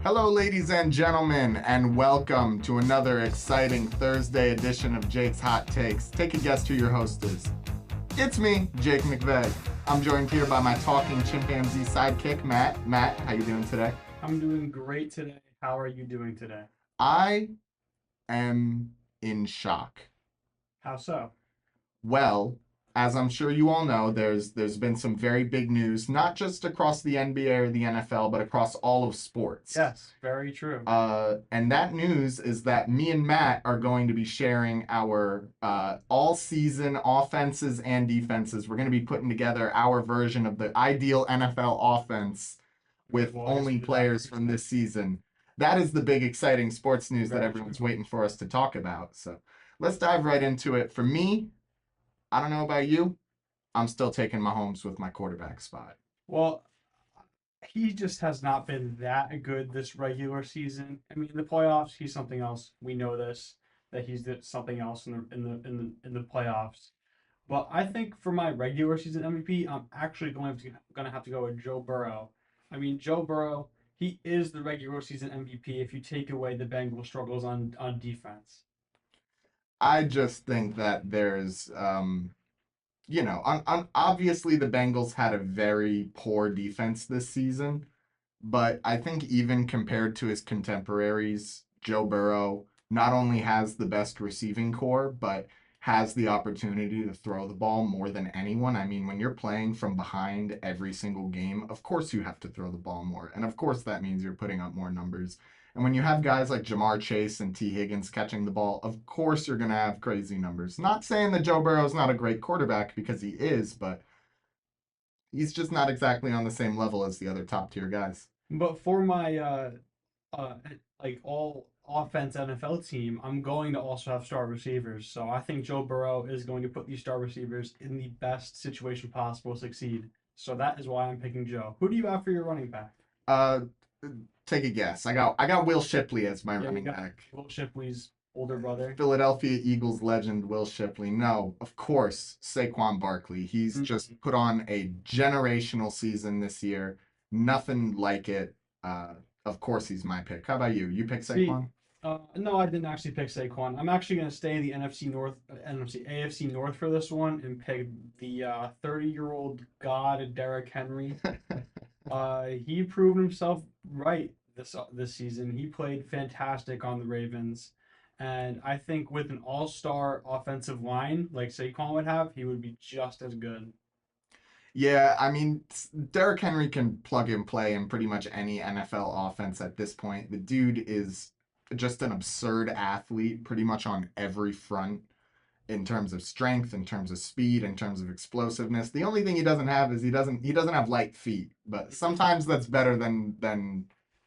Hello, ladies and gentlemen, and welcome to another exciting Thursday edition of Jake's Hot Takes. Take a guess who your host is. It's me, Jake McVey. I'm joined here by my talking chimpanzee sidekick, Matt. Matt, how you doing today? I'm doing great today. How are you doing today? I am in shock. How so? Well, as I'm sure you all know, there's been some very big news, not just across the NBA or the NFL, but across all of sports. Yes, very true. And that news is that me and Matt are going to be sharing our all season offenses and defenses. We're going to be putting together our version of the ideal NFL offense with Well, I guess we only did that players first. from this season. That is the big exciting sports news that Very everyone's true. waiting for us to talk about. So let's dive right into it. For me, I don't know about you. I'm still taking Mahomes with my quarterback spot. Well, he just has not been that good this regular season. I mean, in the playoffs, he's something else. We know this that he's something else in the playoffs. But I think for my regular season MVP, I'm actually going to have to go with Joe Burrow. I mean, Joe Burrow, he is the regular season MVP if you take away the Bengals' struggles on defense. I just think that there's, obviously the Bengals had a very poor defense this season, but I think even compared to his contemporaries, Joe Burrow not only has the best receiving core, but has the opportunity to throw the ball more than anyone. I mean, when you're playing from behind every single game, of course you have to throw the ball more. And of course that means you're putting up more numbers. And when you have guys like Jamar Chase and T. Higgins catching the ball, of course you're going to have crazy numbers. Not saying that Joe Burrow's not a great quarterback because he is, but he's just not exactly on the same level as the other top tier guys. But for my uh like all offense NFL team, I'm going to also have star receivers. So I think Joe Burrow is going to put these star receivers in the best situation possible to succeed. So that is why I'm picking Joe. Who do you have for your running back? Uh, Take a guess. I got Will Shipley as my Yeah, you running got back. Will Shipley's older brother. Philadelphia Eagles legend Will Shipley. No, of course, Saquon Barkley. He's Mhm. just put on a generational season this year. Nothing like it. Uh, of course, he's my pick. How about you? You pick See, Saquon? no, I didn't actually pick Saquon. I'm actually going to stay in the NFC North, NFC AFC North for this one and pick the 30-year-old god Derrick Henry. He proved himself right this season. He played fantastic on the Ravens, and I think with an all-star offensive line like Saquon would have, he would be just as good. Yeah, I mean, Derrick Henry can plug and play in pretty much any NFL offense at this point. The dude is just an absurd athlete, pretty much on every front in terms of strength, in terms of speed, in terms of explosiveness. The only thing he doesn't have is he doesn't have light feet. But sometimes that's better than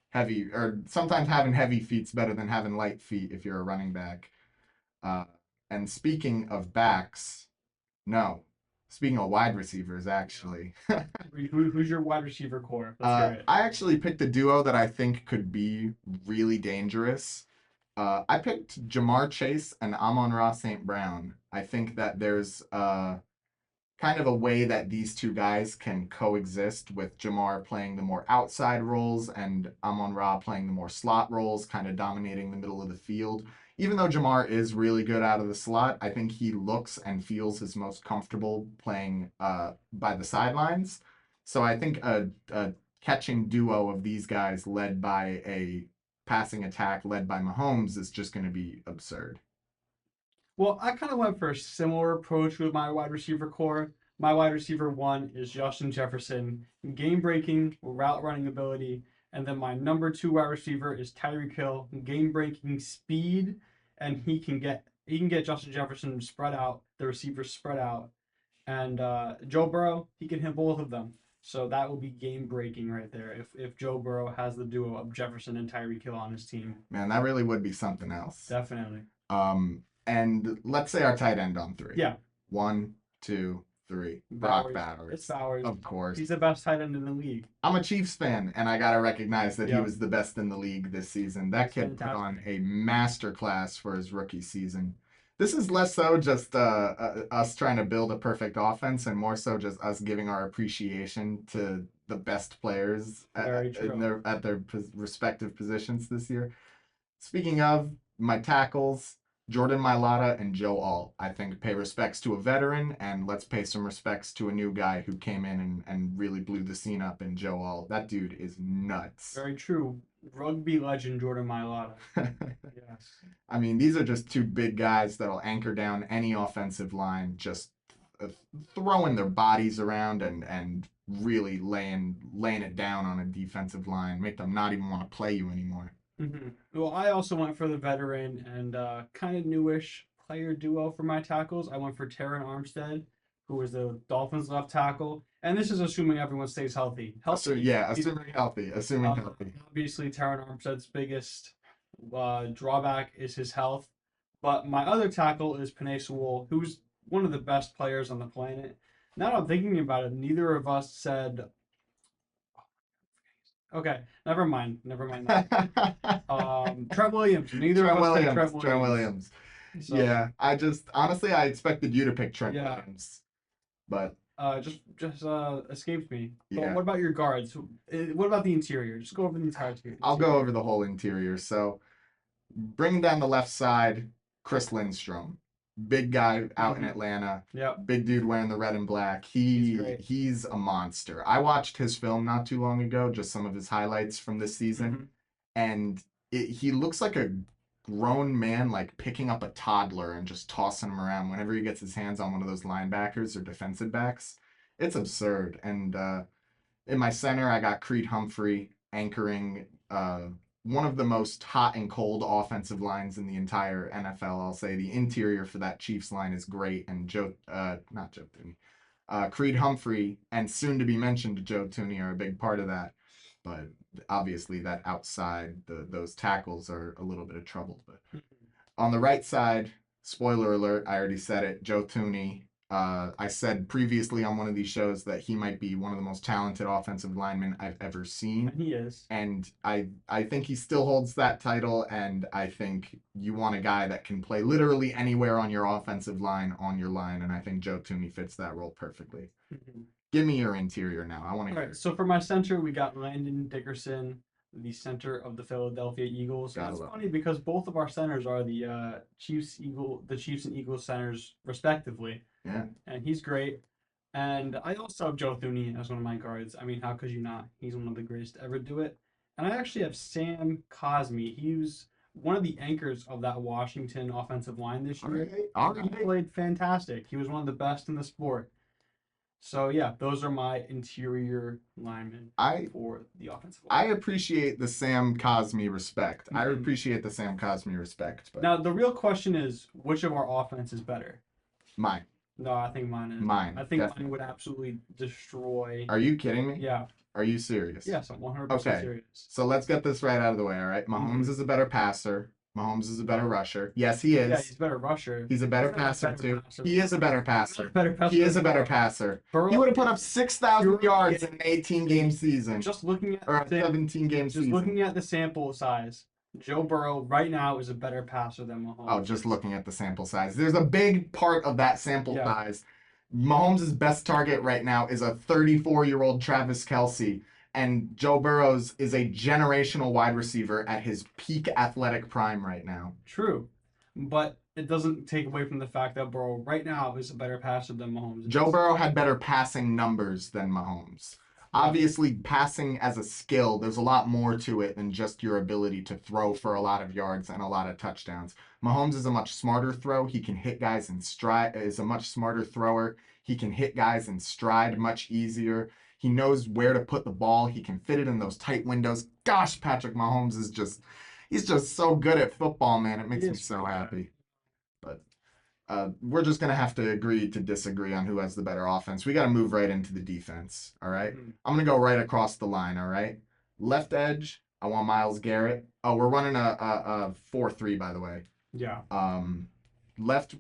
heavy, or sometimes having heavy feet's better than having light feet if you're a running back. Uh, and speaking of backs, no, speaking of wide receivers, actually. Who's your wide receiver core? Let's hear it. I actually picked a duo that I think could be really dangerous. I picked Jamar Chase and Amon-Ra St. Brown. I think that there's kind of a way that these two guys can coexist with Jamar playing the more outside roles and Amon-Ra playing the more slot roles, kind of dominating the middle of the field. Even though Jamar is really good out of the slot, I think he looks and feels his most comfortable playing by the sidelines. So I think a catching duo of these guys led by a passing attack led by Mahomes is just going to be absurd. Well, I kind of went for a similar approach with my wide receiver core. My wide receiver one is Justin Jefferson, game breaking, route running ability. And then my number two wide receiver is Tyreek Hill, game breaking speed. And he can get Justin Jefferson spread out, the receivers spread out. And Joe Burrow, he can hit both of them. So that will be game breaking right there if Joe Burrow has the duo of Jefferson and Tyreek Hill on his team. Man, that really would be something else. Definitely. And let's say our tight end on three. Yeah, One, two, three. Brock Bowers. It's Bowers. Bowers. Of course. He's the best tight end in the league. I'm a Chiefs fan, and I gotta recognize that he Yep. was the best in the league this season. That It's kid put fantastic. on a master class for his rookie season. This is less so just us trying to build a perfect offense, and more so just us giving our appreciation to the best players Very in true. their respective positions this year. Speaking of my tackles, Jordan Mailata and Joe Alt, I think pay respects to a veteran, and let's pay some respects to a new guy who came in and really blew the scene up in Joe Alt. That dude is nuts. Very true. Rugby legend Jordan Mailata. Yes. I mean, these are just two big guys that'll anchor down any offensive line, just uh, throwing their bodies around and really laying it down on a defensive line, make them not even want to play you anymore. Well, I also went for the veteran and kind of newish player duo for my tackles. I went for Terran Armstead, who was the Dolphins left tackle, and this is assuming everyone stays healthy. So Healthy. yeah, assuming healthy. Obviously, Terran Armstead's biggest drawback is his health, but my other tackle is Penei Sewell, who's one of the best players on the planet. Now that I'm thinking about it, neither of us said. Okay, never mind. Never mind that. Trent Williams. Neither of us said Trent Trent Williams. Williams. So Yeah, I just honestly I expected you to pick Trent yeah, Williams, but just escapes me. But yeah, what about your guards? What about the interior? Just go over the entire I'll go interior. over the whole interior. So bringing down the left side, Chris Lindstrom, big guy out in Mm-hmm. Atlanta, Yep, big dude wearing the red and black. he's great. He's a monster. I watched his film not too long ago, just some of his highlights from this season, Mm-hmm. and he looks like a grown man like picking up a toddler and just tossing him around whenever he gets his hands on one of those linebackers or defensive backs. It's absurd. And in my center, I got Creed Humphrey anchoring one of the most hot and cold offensive lines in the entire NFL. I'll say the interior for that Chiefs line is great, and not Joe Thuney, Creed Humphrey, and soon to be mentioned Joe Thuney are a big part of that. But obviously, that outside those tackles are a little bit of trouble. But on the right side, spoiler alert, I already said it, Joe Thuney. I said previously on one of these shows that he might be one of the most talented offensive linemen I've ever seen. And he is. And I think he still holds that title. And I think you want a guy that can play literally anywhere on your offensive line on your line. And I think Joe Thuney fits that role perfectly. Mhm. Give me your interior now. I want to All hear right. it. So for my center, we got Landon Dickerson, the center of the Philadelphia Eagles. And Gotta it's love funny because both of our centers are the Chiefs and Eagles centers respectively, it. Yeah. and he's great. And I also have Joe Thuney as one of my guards. I mean, how could you not? He's one of the greatest to ever do it. And I actually have Sam Cosmi. He was one of the anchors of that Washington offensive line this All year. right. All He right. played fantastic. He was one of the best in the sport. So yeah, those are my interior linemen I for the offensive I line. appreciate the Sam Cosmi respect. I Mhm. appreciate the Sam Cosmi respect, but Now the real question is, which of our offense is better? mine, No, I think mine is. I mine, think mine definitely. would absolutely destroy. Are you kidding me? Yeah. Are you serious? Yes, I'm 100% Okay, serious. so let's get this right out of the way, all right? Mahomes Hmm. is a better passer. Mahomes is a better rusher. Yes, he Yeah, is. he's a better rusher. He's a better He's not a passer better too. passer. He is a better He's not a passer. better He passer is than a better Burrow. passer. He Burrow would have put up is 6,000 pure yards in an getting 18 game see, season just looking at or a the 17 game just season. looking at the sample size. Joe Burrow right now is a better passer than Oh, Mahomes just is. looking at the sample size. There's a big part of that sample Yeah, size. Mahomes' best target right now is a 34-year-old Travis Kelsey, and Joe Burrows is a generational wide receiver at his peak athletic prime right now. true. But it doesn't take away from the fact that Burrow right now is a better passer than Mahomes Joe is. Burrow had better passing numbers than Mahomes. Yeah. Obviously, passing as a skill, there's a lot more to it than just your ability to throw for a lot of yards and a lot of touchdowns. Mahomes is a much smarter throw. He can hit guys in stride, is a much smarter thrower. He can hit guys in stride much easier. He knows where to put the ball. He can fit it in those tight windows. Gosh, Patrick Mahomes is he's just so good at football, man. It He makes me is so pretty good. happy. But we're just gonna have to agree to disagree on who has the better offense. We got to move right into the defense. All right, Mhm. I'm gonna go right across the line. All right, left edge. I want Miles Garrett. Oh, we're running a 4-3 by the way. Yeah. Um, left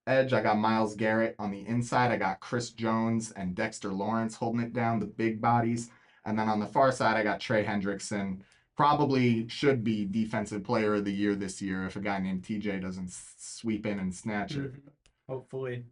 edge, I got Miles Garrett. On the inside, I got Chris Jones and Dexter Lawrence holding it down, the big bodies. And then on the far side, I got Trey Hendrickson. Probably should be Defensive Player of the Year this year if a guy named TJ doesn't sweep in and snatch it. Mhm. Hopefully.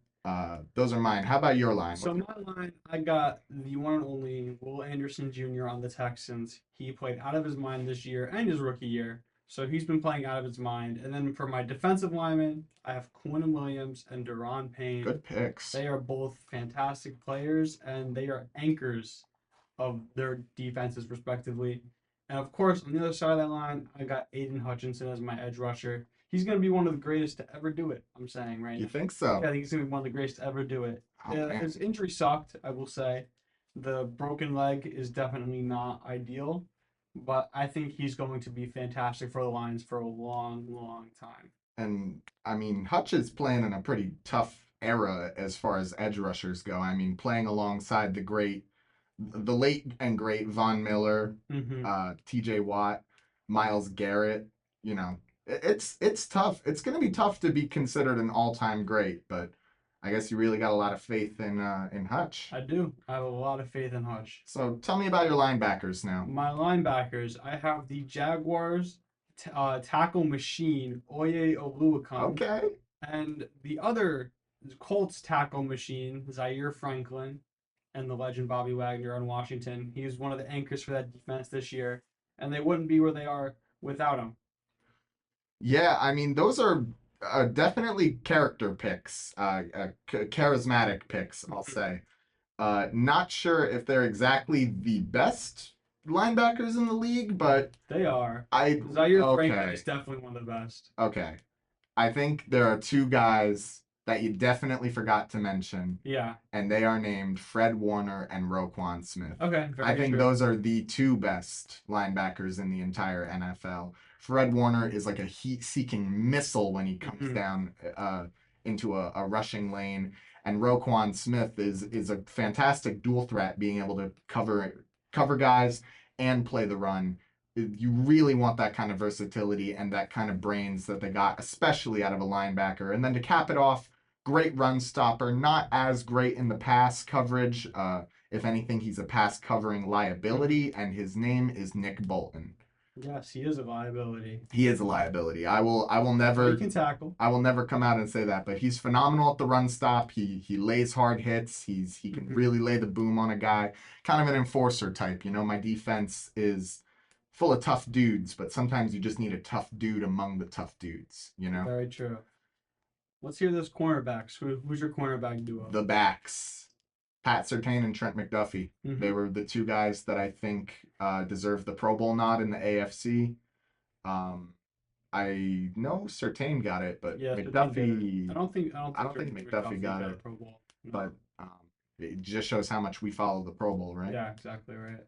Those are mine. How about your line? So my line, I got the one and only Will Anderson Jr. on the Texans. He played out of his mind this year and his rookie year, so he's been playing out of his mind. And then for my defensive linemen, I have Quinn Williams and Deron Payne. Good picks. They are both fantastic players, and they are anchors of their defenses, respectively. And of course, on the other side of that line, I got Aiden Hutchinson as my edge rusher. He's going to be one of the greatest to ever do it. I'm saying right You now. think Yeah, so? I think he's going to be one of the greatest to ever do it. Oh man. His injury sucked, I will say. The broken leg is definitely not ideal, but I think he's going to be fantastic for the Lions for a long, long time. And I mean, Hutch is playing in a pretty tough era as far as edge rushers go. I mean, playing alongside the late and great Von Miller, Mm-hmm. T.J. Watt, Miles Garrett. You know, it's tough. It's going to be tough to be considered an all-time great, but I guess you really got a lot of faith in Hutch. I do. I have a lot of faith in Hutch. So tell me about your linebackers now. My linebackers, I have the Jaguars tackle machine, Oye Oluokun, Okay. and the other Colts tackle machine, Zaire Franklin, and the legend Bobby Wagner on Washington. He was one of the anchors for that defense this year, and they wouldn't be where they are without him. Yeah, I mean, those are definitely character picks, charismatic picks, I'll say. Not sure if they're exactly the best linebackers in the league, but They are. I Zaire Franklin okay, is definitely one of the best. okay. I think there are two guys that you definitely forgot to mention, Yeah. and they are named Fred Warner and Roquan Smith. Okay, I very think true. those are the two best linebackers in the entire NFL. Fred Warner is like a heat-seeking missile when he comes Mhm. down into a rushing lane, and Roquan Smith is a fantastic dual threat, being able to cover guys and play the run. You really want that kind of versatility and that kind of brains that they got, especially out of a linebacker. And then to cap it off, great run stopper, not as great in the pass coverage. If anything, he's a pass covering Mhm. liability, and his name is Nick Bolton. Yes, he is a liability, He is a liability. but he can tackle. I will never come out and say that, but he's phenomenal at the run stop. He lays hard hits. He can Mhm. really lay the boom on a guy. Kind of an enforcer type. You know, my defense is full of tough dudes, but sometimes you just need a tough dude among the tough dudes, you know? Very true. Let's hear those cornerbacks. Who's your cornerback duo? The backs. Pat Surtain and Trent McDuffie. They Hmm. were the two guys that I think deserved the Pro Bowl nod in the AFC. Um, I know Surtain got it, but Yeah, Sertain did it. McDuffie, I don't I think don't think Sertain McDuffie McDuffie got got a it. Pro Bowl. No. But it just shows how much we follow the Pro Bowl, right? Yeah, exactly right.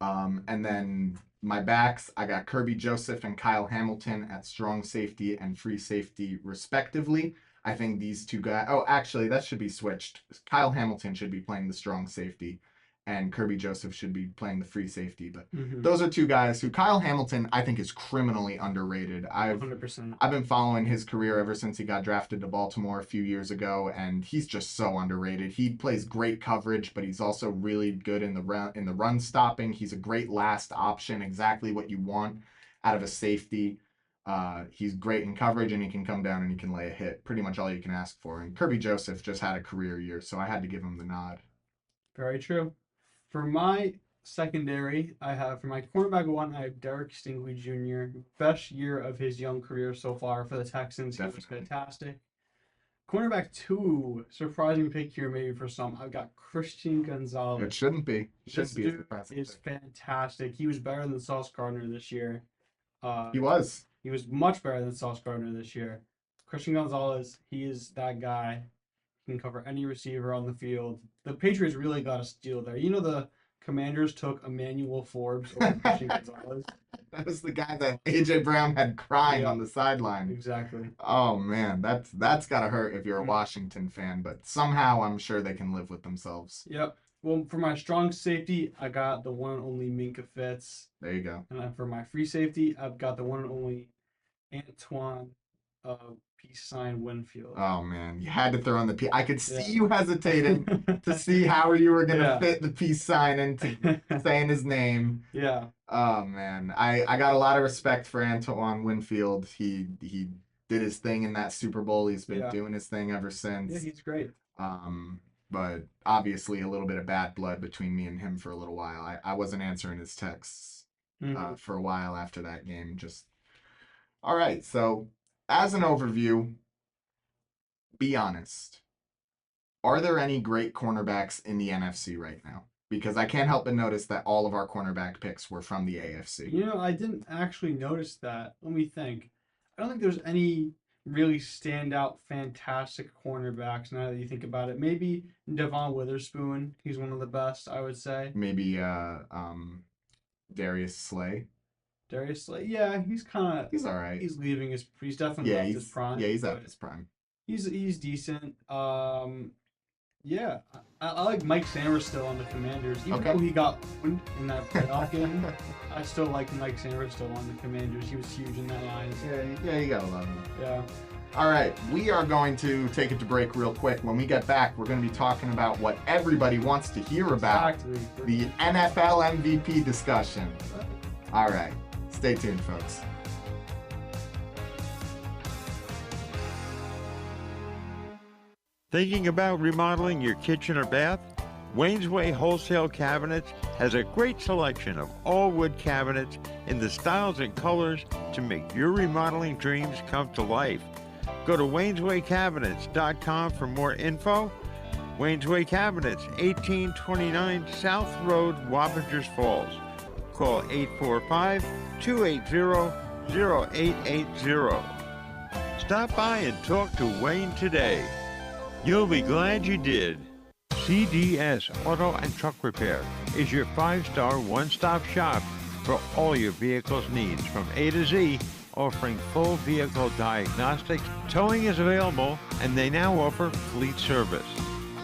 And then my backs, I got Kirby Joseph and Kyle Hamilton at strong safety and free safety, respectively. I think these two guys. Oh, actually, that should be switched. Kyle Hamilton should be playing the strong safety, and Kirby Joseph should be playing the free safety. But Hmm. those are two guys who Kyle Hamilton, I think, is criminally underrated. 100%. I've been following his career ever since he got drafted to Baltimore a few years ago, and he's just so underrated. He plays great coverage, but he's also really good in the run stopping. He's a great last option, exactly what you want out of a safety. He's great in coverage, and he can come down and he can lay a hit. Pretty much all you can ask for. And Kirby Joseph just had a career year, so I had to give him the nod. Very true. For my secondary, I have for my cornerback one, I have Derek Stingley Jr. Best year of his young career so far for the Texans. He was Definitely. fantastic. Cornerback two, surprising pick here maybe for some. I've got Christian It Gonzalez. shouldn't be. This Shouldn't be a dude surprising is pick. fantastic. He was better than Sauce Gardner this year. Uh, He was. he was much better than Sauce Gardner this year. Christian Gonzalez, he is that guy. He can cover any receiver on the field. The Patriots really got a steal there. You know the Commanders took Emmanuel Forbes over Christian Gonzalez. That was the guy that AJ Brown had crying Yeah, on the sideline. exactly. Oh man, that's gotta hurt if you're a Mm. Washington fan, but somehow I'm sure they can live with themselves. Yep. Well, for my strong safety, I got the one and only Minka Fitz. There you go. And then for my free safety, I've got the one and only Antoine Peace Sign Winfield. Oh man, you had to throw in the P. I could Yeah. see you hesitating to see how you were gonna Yeah. fit the peace sign into saying his name. Yeah. Oh man, I got a lot of respect for Antoine Winfield. He did his thing in that Super Bowl. He's been Yeah. doing his thing ever Yeah, since. he's great. Um, but obviously a little bit of bad blood between me and him for a little while. I wasn't answering his texts Hmm. for a while after that game. Just all right. So as an overview, be honest. Are there any great cornerbacks in the NFC right now? Because I can't help but notice that all of our cornerback picks were from the AFC. I didn't actually notice that. Let me think. I don't think there's any really standout, fantastic cornerbacks now that you think about it. Maybe Devon Witherspoon. He's one of the best, I would say. Maybe Darius Slay. Darius Slay. Yeah, he's kind of He's all right. he's definitely Yeah, left his prime, he's at but his prime. he's decent. Yeah, I like Mike Sanders still on the Commanders, even Okay. though he got owned in that playoff game. I still like Mike Sanders still on the Commanders. He was huge in that line. Yeah, you gotta love him. Yeah. All right, we are going to take it to break real quick. When we get back, we're going to be talking about what everybody wants to hear about, Exactly. the NFL MVP discussion. All right, stay tuned, folks. Thinking about remodeling your kitchen or bath? Wayne's Way Wholesale Cabinets has a great selection of all wood cabinets in the styles and colors to make your remodeling dreams come to life. Go to wayneswaycabinets.com for more info. Wayne's Way Cabinets, 1829 South Road, Wappingers Falls. Call 845-280-0880. Stop by and talk to Wayne today. You'll be glad you did. CDS Auto and Truck Repair is your 5-star one-stop shop for all your vehicle's needs from A to Z, offering full vehicle diagnostics. Towing is available, and they now offer fleet service.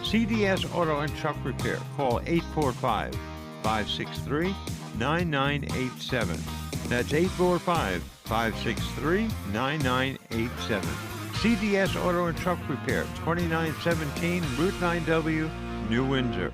CDS Auto and Truck Repair. Call 845-563-9987. That's 845-563-9987. CDS Auto and Truck Repair, 2917 Route 9W, New Windsor.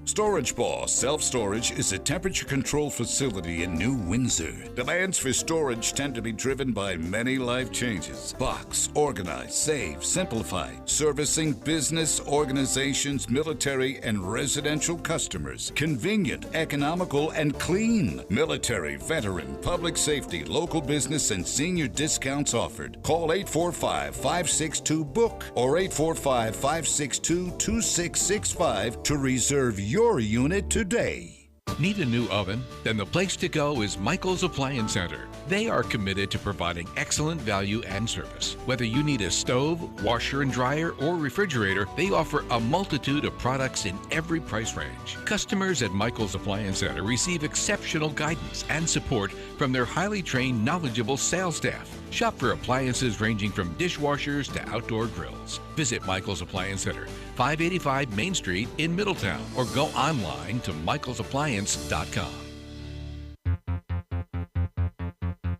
Storage Boss Self-Storage is a temperature-controlled facility in New Windsor. Demands for storage tend to be driven by many life changes. Box, organize, save, simplify. Servicing business, organizations, military, and residential customers. Convenient, economical, and clean. Military, veteran, public safety, local business, and senior discounts offered. Call 845-562-BOOK or 845-562-2665 to reserve your unit today. Need a new oven? Then the place to go is Michael's Appliance Center. They are committed to providing excellent value and service. Whether you need a stove, washer and dryer, or refrigerator, they offer a multitude of products in every price range. Customers at Michael's Appliance Center receive exceptional guidance and support from their highly trained, knowledgeable sales staff. Shop for appliances ranging from dishwashers to outdoor grills. Visit Michael's Appliance Center, 585 Main Street in Middletown, or go online to michaelsappliance.com.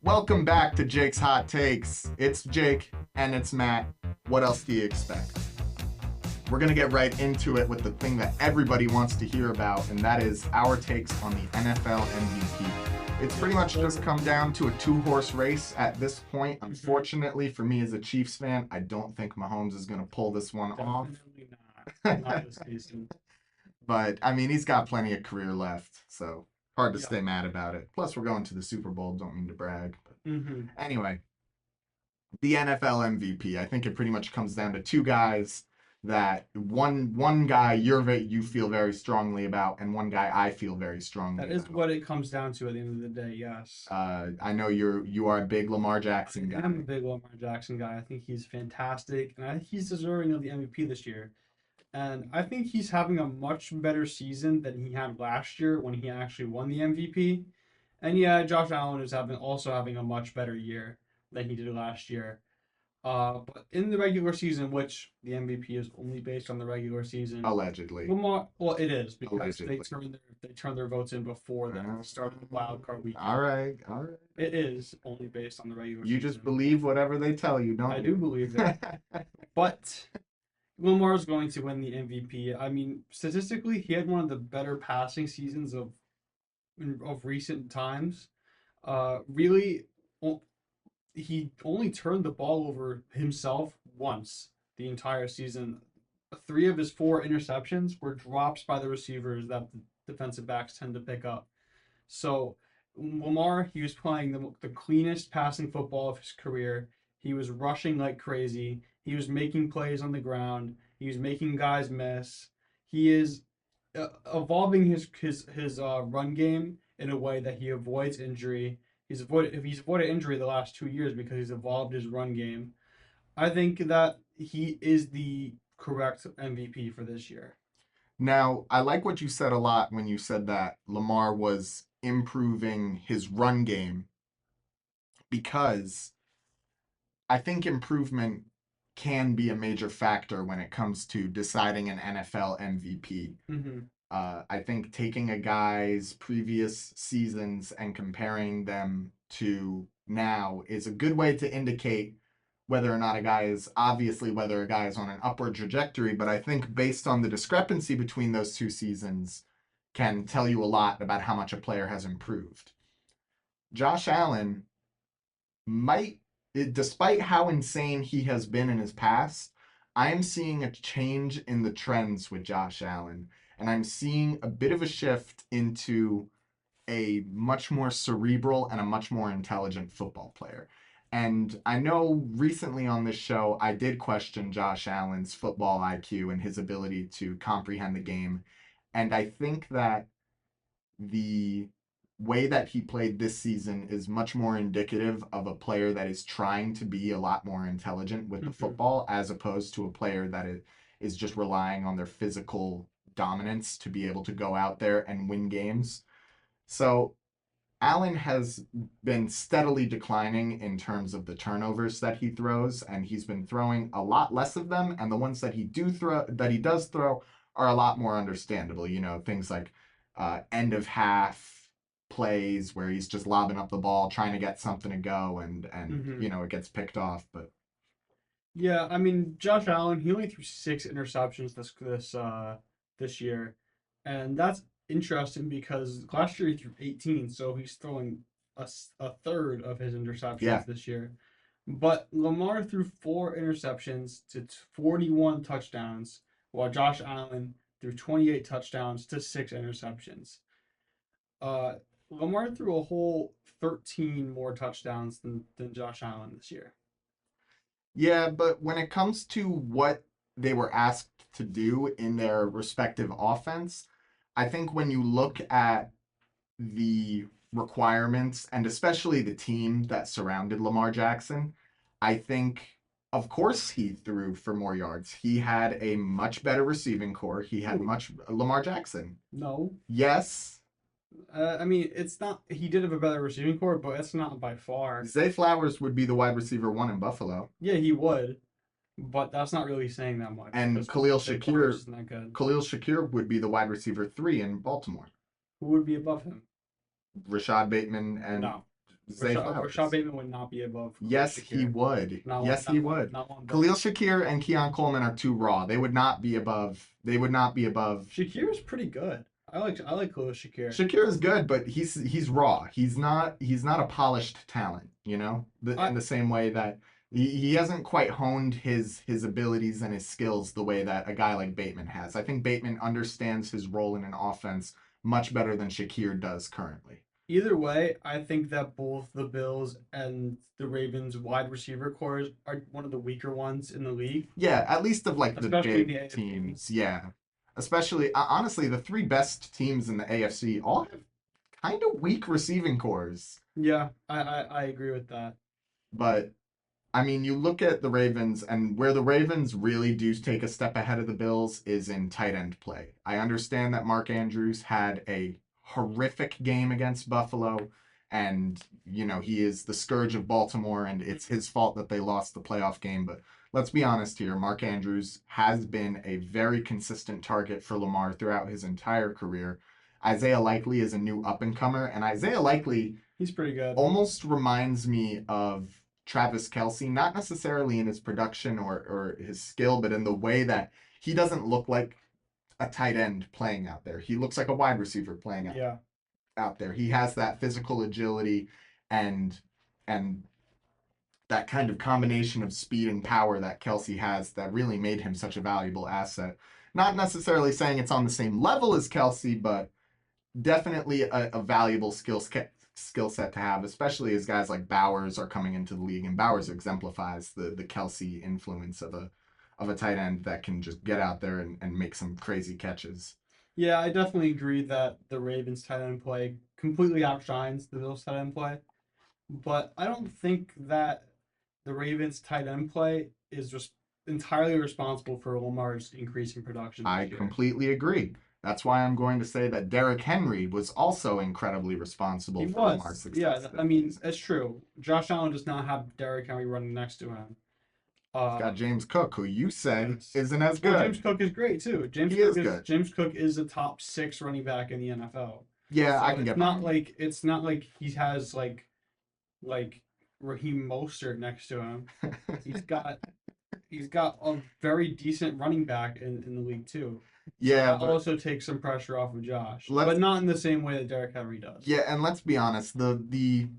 Welcome back to Jake's Hot Takes. It's Jake and it's Matt. What else do you expect? We're going to get right into it with the thing that everybody wants to hear about, and that is our takes on the NFL MVP. It's pretty much just come down to a two-horse race at this point. Unfortunately, for me as a Chiefs fan, I don't think Mahomes is going to pull this one off. Definitely not. Not this season. But, I mean, he's got plenty of career left, so hard to Yeah. stay mad about it. Plus, we're going to the Super Bowl. Don't mean to brag. But anyway, the NFL MVP. I think it pretty much comes down to two guys that one guy you feel very strongly about, and one guy I feel very strongly That is about. what it comes down to at the end of the day, yes. I know you are a big Lamar Jackson guy. I'm a big Lamar Jackson guy. I think he's fantastic, and I think he's deserving of the MVP this year. And I think he's having a much better season than he had last year when he actually won the MVP. And yeah, Josh Allen is also having a much better year than he did last year. But in the regular season, which the MVP is only based on the regular season, Allegedly. Lamar, well, it is because Allegedly. they turn their votes in before the start of the wild card week. All right. It is only based on the regular You season. just believe whatever they tell you, don't you? I do believe that. But Lamar's going to win the MVP. I mean, statistically, he had one of the better passing seasons of recent times. Really, he only turned the ball over himself once the entire season. 3 of his 4 interceptions were drops by the receivers that the defensive backs tend to pick up. So Lamar, he was playing the cleanest passing football of his career. He was rushing like crazy. He was making plays on the ground. He was making guys miss. He is evolving his run game in a way that he avoids injury. He's avoided injury the last 2 years because he's evolved his run game. I think that he is the correct MVP for this year. Now, I like what you said a lot when you said that Lamar was improving his run game because I think improvement can be a major factor when it comes to deciding an NFL MVP. Mm-hmm. I think taking a guy's previous seasons and comparing them to now is a good way to indicate whether or not a guy is whether a guy is on an upward trajectory. But I think based on the discrepancy between those two seasons can tell you a lot about how much a player has improved. Josh Allen might, despite how insane he has been in his past, I am seeing a change in the trends with Josh Allen. And I'm seeing a bit of a shift into a much more cerebral and a much more intelligent football player. And I know recently on this show, I did question Josh Allen's football IQ and his ability to comprehend the game. And I think that the way that he played this season is much more indicative of a player that is trying to be a lot more intelligent with the football as opposed to a player that is just relying on their physical dominance to be able to go out there and win games. So Allen has been steadily declining in terms of the turnovers that he throws, and he's been throwing a lot less of them. And the ones that he does throw, are a lot more understandable. You know, things like end of half plays where he's just lobbing up the ball, trying to get something to go, and you know it gets picked off. But yeah, I mean Josh Allen, he only threw 6 interceptions this year, and that's interesting because last year he threw 18, so he's throwing a third of his interceptions this year. But Lamar threw 4 interceptions to 41 touchdowns, while Josh Allen threw 28 touchdowns to 6 interceptions. Uh, Lamar threw a whole 13 more touchdowns than Josh Allen this year. yeah, but when it comes to what they were asked to do in their respective offense, I think when you look at the requirements and especially the team that surrounded Lamar Jackson, I think, of course, he threw for more yards. He had a much better receiving core. He had Lamar Jackson. No. Yes. I mean, it's not. He did have a better receiving core, but it's not by far. Zay Flowers would be the wide receiver 1 in Buffalo. Yeah, he would, but that's not really saying that much. And Khalil Shakir would be the wide receiver 3 in Baltimore. Who would be above him? Rashad Bateman and No. Zay Flowers. Rashad Bateman would not be above. Yes, Shakir. he would. Yes, he would. Not Khalil Shakir and Keon Coleman are too raw. They would not be above. Shakir is pretty good. I like Khalil Shakir. Shakir is good, but he's raw. He's not a polished talent. You know, in the same way that he hasn't quite honed his abilities and his skills the way that a guy like Bateman has. I think Bateman understands his role in an offense much better than Shakir does currently. Either way, I think that both the Bills and the Ravens wide receiver cores are one of the weaker ones in the league. Yeah, at least of like especially the big teams. Yeah. Especially, honestly, the 3 best teams in the AFC all have kind of weak receiving cores. Yeah, I agree with that. But, I mean, you look at the Ravens, and where the Ravens really do take a step ahead of the Bills is in tight end play. I understand that Mark Andrews had a horrific game against Buffalo, and, you know, he is the scourge of Baltimore, and it's his fault that they lost the playoff game, but let's be honest here. Mark Andrews has been a very consistent target for Lamar throughout his entire career. Isaiah Likely is a new up-and-comer, and Isaiah Likely, he's pretty good. Almost reminds me of Travis Kelce, not necessarily in his production or his skill, but in the way that he doesn't look like a tight end playing out there. He looks like a wide receiver playing out there. He has that physical agility and that kind of combination of speed and power that Kelsey has that really made him such a valuable asset. Not necessarily saying it's on the same level as Kelsey, but definitely a valuable skill set to have, especially as guys like Bowers are coming into the league, and Bowers exemplifies the Kelsey influence of a tight end that can just get out there and make some crazy catches. Yeah, I definitely agree that the Ravens tight end play completely outshines the Bills tight end play. But I don't think that the Ravens tight end play is just entirely responsible for Lamar's increase in production I this year. completely agree. That's why I'm going to say that Derrick Henry was also incredibly responsible He for Lamar's was, yeah. success. I mean, it's true. Josh Allen does not have Derrick Henry running next to him. He's got James Cook, who you say Yes. isn't as Well, good. James Cook is great too. He is good. James Cook is a top 6 running back in the NFL. Yeah, So I can get behind that. it's not like he has like Raheem Mostert next to him. He's got he's got a very decent running back in the league too. So Yeah, that but also takes some pressure off of Josh, let's but not in the same way that Derrick Henry does. yeah, and let's be honest, the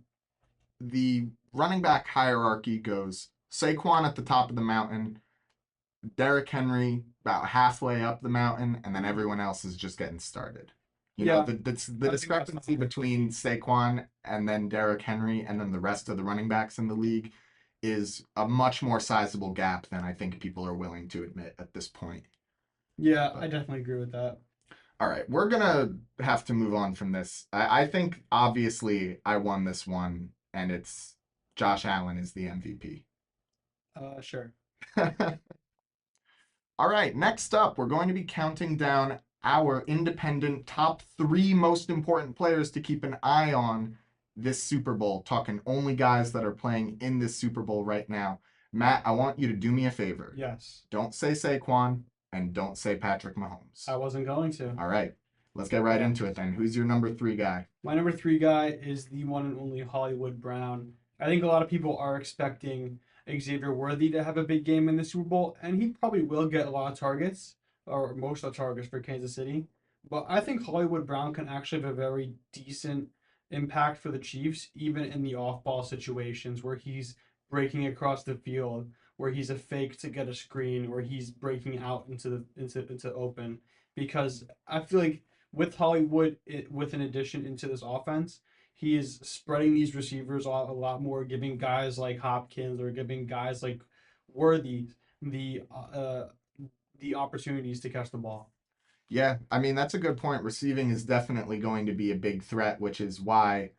running back hierarchy goes Saquon at the top of the mountain, Derrick Henry about halfway up the mountain, and then everyone else is just getting started. You know, Yeah, the I think that's discrepancy fine. between Saquon and then Derrick Henry and then the rest of the running backs in the league is a much more sizable gap than I think people are willing to admit at this point. Yeah, I But definitely agree with that. all right, we're gonna have to move on from this. I think obviously I won this one, and it's Josh Allen is the MVP. Sure. All right, next up, we're going to be counting down our independent top 3 most important players to keep an eye on this Super Bowl, talking only guys that are playing in this Super Bowl right now. Matt, I want you to do me a favor. Yes, Don't say Saquon and don't say Patrick Mahomes. I wasn't going to. All right, let's get right into it then. Who's your number 3 guy? My number 3 guy is the one and only Hollywood Brown. I think a lot of people are expecting Xavier Worthy to have a big game in the Super Bowl, and he probably will get a lot of targets, or most of the targets for Kansas City. But I think Hollywood Brown can actually have a very decent impact for the Chiefs, even in the off-ball situations where he's breaking across the field, where he's a fake to get a screen, or he's breaking out into open. Because I feel like with Hollywood, with an addition into this offense, he is spreading these receivers a lot more, giving guys like Hopkins or giving guys like Worthy the uh, the opportunities to catch the ball. Yeah, I mean, that's a good point. Receiving is definitely going to be a big threat, which is why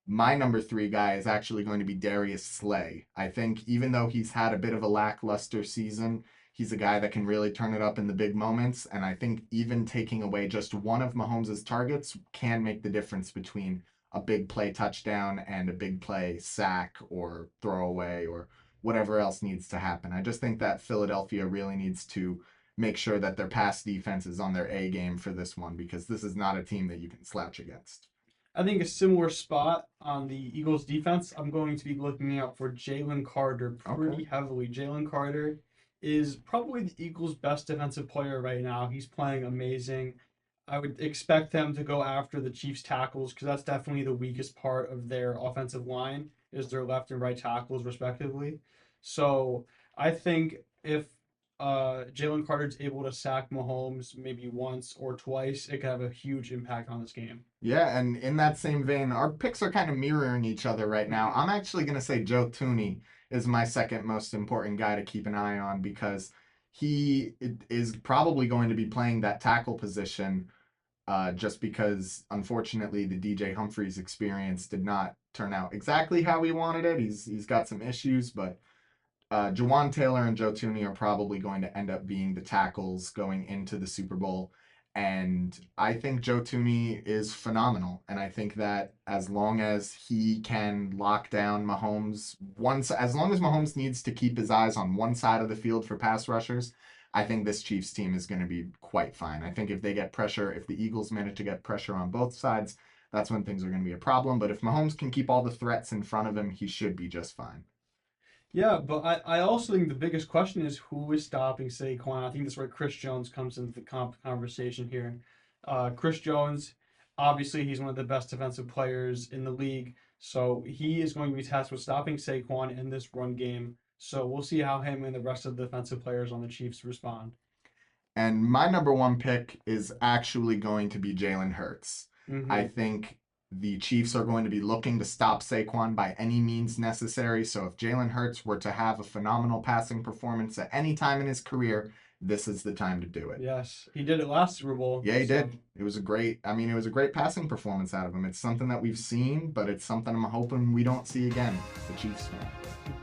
my number 3 guy is actually going to be Darius Slay. I think even though he's had a bit of a lackluster season, he's a guy that can really turn it up in the big moments. And I think even taking away just one of Mahomes' targets can make the difference between a big play touchdown and a big play sack or throwaway or whatever else needs to happen. I just think that Philadelphia really needs to make sure that their pass defense is on their A game for this one because this is not a team that you can slouch against. I think a similar spot on the Eagles defense, I'm going to be looking out for Jalen Carter Okay. pretty heavily. Jalen Carter is probably the Eagles' best defensive player right now. He's playing amazing. I would expect them to go after the Chiefs tackles because that's definitely the weakest part of their offensive line is their left and right tackles respectively. So I think if Jalen Carter's able to sack Mahomes maybe once or twice, it could have a huge impact on this game. Yeah, and in that same vein, our picks are kind of mirroring each other right now. I'm actually going to say Joe Tooney is my second most important guy to keep an eye on because he is probably going to be playing that tackle position just because, unfortunately, the DJ Humphries experience did not turn out exactly how we wanted it. He's got some issues, but Jawan Taylor and Joe Tooney are probably going to end up being the tackles going into the Super Bowl. And I think Joe Tooney is phenomenal. And I think that as long as he can lock down Mahomes, as long as Mahomes needs to keep his eyes on one side of the field for pass rushers, I think this Chiefs team is going to be quite fine. I think if they get pressure, if the Eagles manage to get pressure on both sides, that's when things are going to be a problem. But if Mahomes can keep all the threats in front of him, he should be just fine. Yeah, but I also think the biggest question is who is stopping Saquon. I think that's where Chris Jones comes into the conversation here. Chris Jones, obviously, he's one of the best defensive players in the league, So he is going to be tasked with stopping Saquon in this run game. So we'll see how him and the rest of the defensive players on the Chiefs respond. And my number one pick is actually going to be Jalen Hurts. I Mm-hmm. think the Chiefs are going to be looking to stop Saquon by any means necessary. So if Jalen Hurts were to have a phenomenal passing performance at any time in his career, this is the time to do it. Yes, he did it last Super Bowl. Yeah, he so- did. It was a great passing performance out of him. It's something that we've seen, but it's something I'm hoping we don't see again, the Chiefs fan.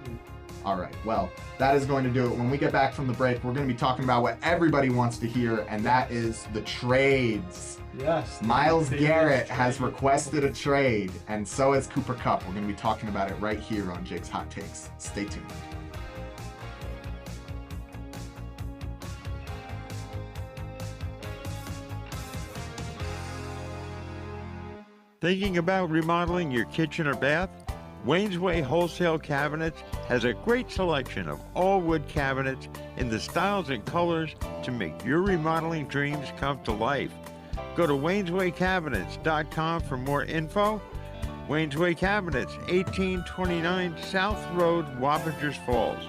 Mhm. All right, well, that is going to do it. When we get back from the break, we're going to be talking about what everybody wants to hear, and that is the trades. Yes. Miles the Garrett biggest has trade. requested a trade, and so has Cooper Kupp. We're going to be talking about it right here on Jake's Hot Takes. Stay tuned. Thinking about remodeling your kitchen or bath? Wayne's Way Wholesale Cabinets has a great selection of all wood cabinets in the styles and colors to make your remodeling dreams come to life. Go to wayneswaycabinets.com for more info. Wayne's Way Cabinets, 1829 South Road, Wappingers Falls.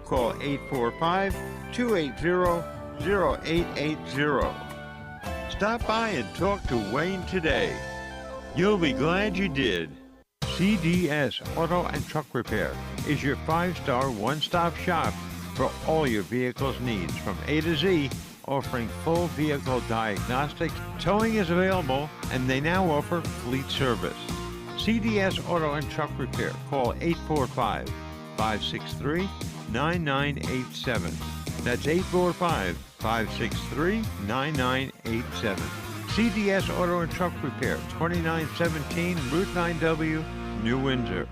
Call 845-280-0880. Stop by and talk to Wayne today. You'll be glad you did. CDS Auto and Truck Repair is your 5-star one-stop shop for all your vehicle's needs from A to Z, offering full vehicle diagnostics. Towing is available, and they now offer fleet service. CDS Auto and Truck Repair. Call 845-563-9987. That's 845-563-9987. CDS Auto and Truck Repair, 2917 Route 9W, New Windsor.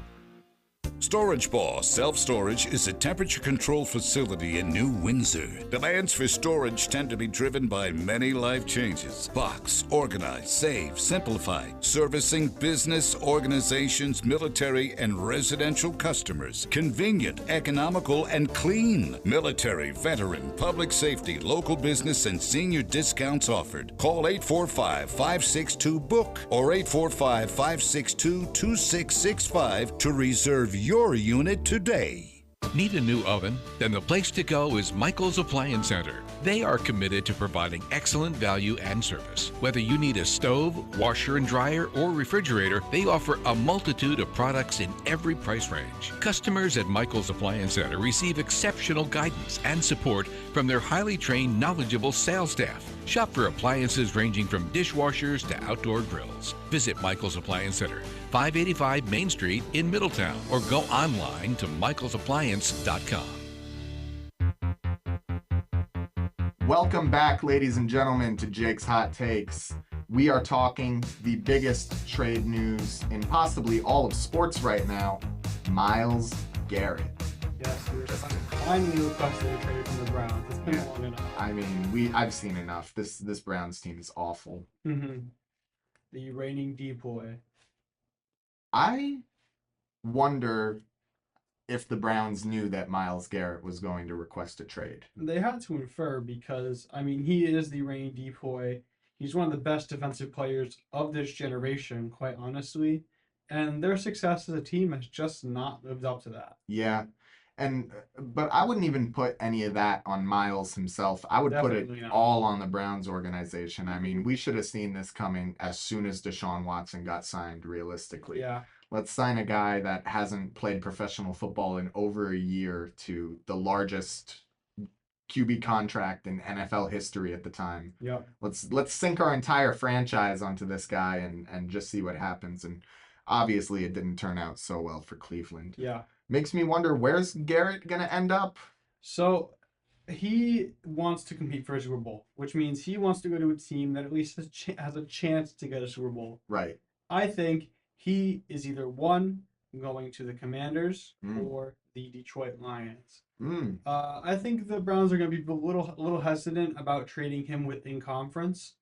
Storage Boss Self-Storage is a temperature-controlled facility in New Windsor. Demands for storage tend to be driven by many life changes. Box, organize, save, simplify. Servicing business, organizations, military, and residential customers. Convenient, economical, and clean. Military, veteran, public safety, local business, and senior discounts offered. Call 845-562-BOOK or 845-562-2665 to reserve your unit today. Need a new oven? Then the place to go is Michael's Appliance Center. They are committed to providing excellent value and service. Whether you need a stove, washer and dryer, or refrigerator, they offer a multitude of products in every price range. Customers at Michael's Appliance Center receive exceptional guidance and support from their highly trained, knowledgeable sales staff. Shop for appliances ranging from dishwashers to outdoor grills. Visit Michael's Appliance Center, 585 Main Street in Middletown, or go online to michaelsappliance.com. Welcome back, ladies and gentlemen, to Jake's Hot Takes. We are talking the biggest trade news in possibly all of sports right now, Myles Garrett. Yes, we're finally requested a trade from the Browns. It's been long enough. I mean, I've seen enough. This Browns team is awful. Mm-hmm. The reigning decoy. I wonder if the Browns knew that Myles Garrett was going to request a trade. They had to infer because, I mean, he is the reigning decoy. He's one of the best defensive players of this generation, quite honestly. And their success as a team has just not lived up to that. Yeah. But I wouldn't even put any of that on Myles himself. I would put Definitely it not. all on the Browns organization. I mean, we should have seen this coming as soon as Deshaun Watson got signed, realistically. Yeah. Let's sign a guy that hasn't played professional football in over a year to the largest QB contract in NFL history at the time. Yep. Let's sink our entire franchise onto this guy and just see what happens. And obviously it didn't turn out so well for Cleveland. Yeah. Makes me wonder, where's Garrett gonna end up? So he wants to compete for a Super Bowl, which means he wants to go to a team that at least has a chance to get a Super Bowl. Right. I think he is either one going to the Commanders or the Detroit Lions. I think the Browns are going to be a little hesitant about trading him within conference.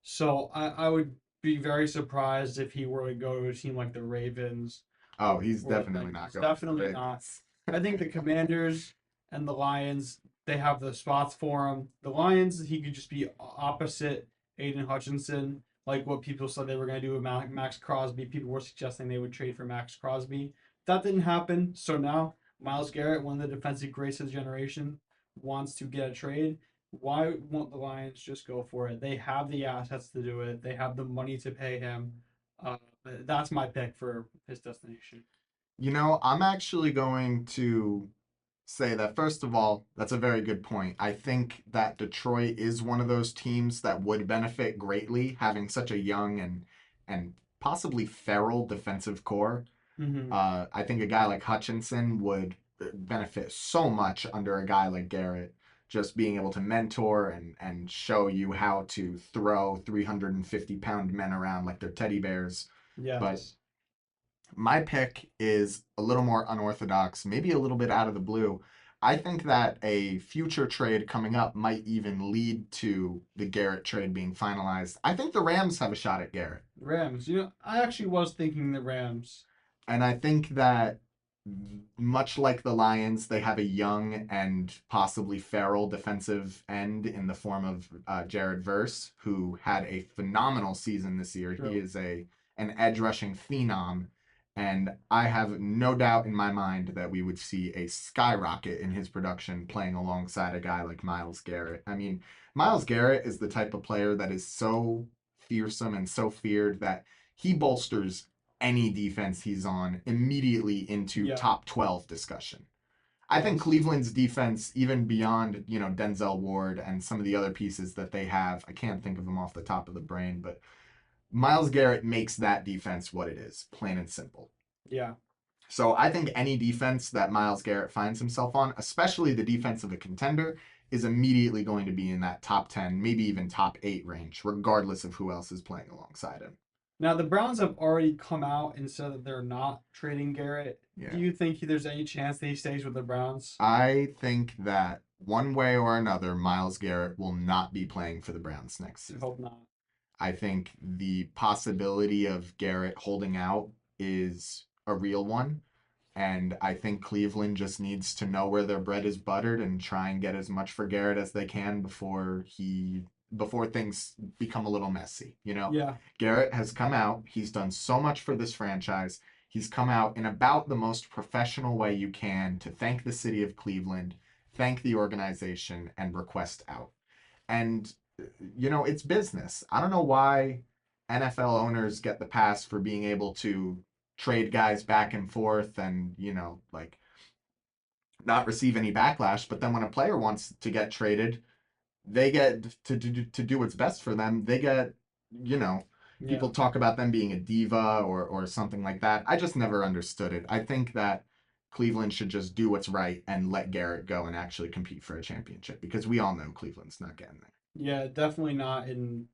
So I would be very surprised if he were to go to a team like the Ravens. Oh, he's or the definitely not Bengals. going. Definitely not. I think the Commanders and the Lions, they have the spots for him. The Lions, he could just be opposite Aiden Hutchinson. like what people said they were going to do with Max Crosby. People were suggesting they would trade for Max Crosby. That didn't happen. So now Myles Garrett, one of the defensive greats of the generation, wants to get a trade. Why won't the Lions just go for it? They have the assets to do it. They have the money to pay him. That's my pick for his destination. I'm actually going to say that, first of all, that's a very good point. I think that Detroit is one of those teams that would benefit greatly having such a young and possibly feral defensive core. Mm-hmm. I think a guy like Hutchinson would benefit so much under a guy like Garrett, just being able to mentor and show you how to throw 350-pound men around like they're teddy bears. But Yes. my pick is a little more unorthodox, maybe a little bit out of the blue. I think that a future trade coming up might even lead to the Garrett trade being finalized. I think the Rams have a shot at Garrett. Rams. I actually was thinking the Rams. And I think that much like the Lions, they have a young and possibly feral defensive end in the form of Jared Verse, who had a phenomenal season this year. True. He is an edge rushing phenom. And I have no doubt in my mind that we would see a skyrocket in his production playing alongside a guy like Myles Garrett. I mean, Myles Garrett is the type of player that is so fearsome and so feared that he bolsters any defense he's on immediately into top 12 discussion. I think Cleveland's defense, even beyond, Denzel Ward and some of the other pieces that they have, I can't think of them off the top of the brain, but Myles Garrett makes that defense what it is, plain and simple. Yeah. So I think any defense that Myles Garrett finds himself on, especially the defense of a contender, is immediately going to be in that top 10, maybe even top 8 range, regardless of who else is playing alongside him. Now, the Browns have already come out and said that they're not trading Garrett. Yeah. Do you think there's any chance that he stays with the Browns? I think that one way or another, Myles Garrett will not be playing for the Browns next season. I hope not. I think the possibility of Garrett holding out is a real one. And I think Cleveland just needs to know where their bread is buttered and try and get as much for Garrett as they can before things become a little messy. Yeah. Garrett has come out. He's done so much for this franchise. He's come out in about the most professional way you can to thank the city of Cleveland, thank the organization, and request out. And, it's business. I don't know why NFL owners get the pass for being able to trade guys back and forth and, not receive any backlash. But then when a player wants to get traded, they get to do what's best for them. They get, people talk about them being a diva or something like that. I just never understood it. I think that Cleveland should just do what's right and let Garrett go and actually compete for a championship, because we all know Cleveland's not getting there. Yeah, definitely not in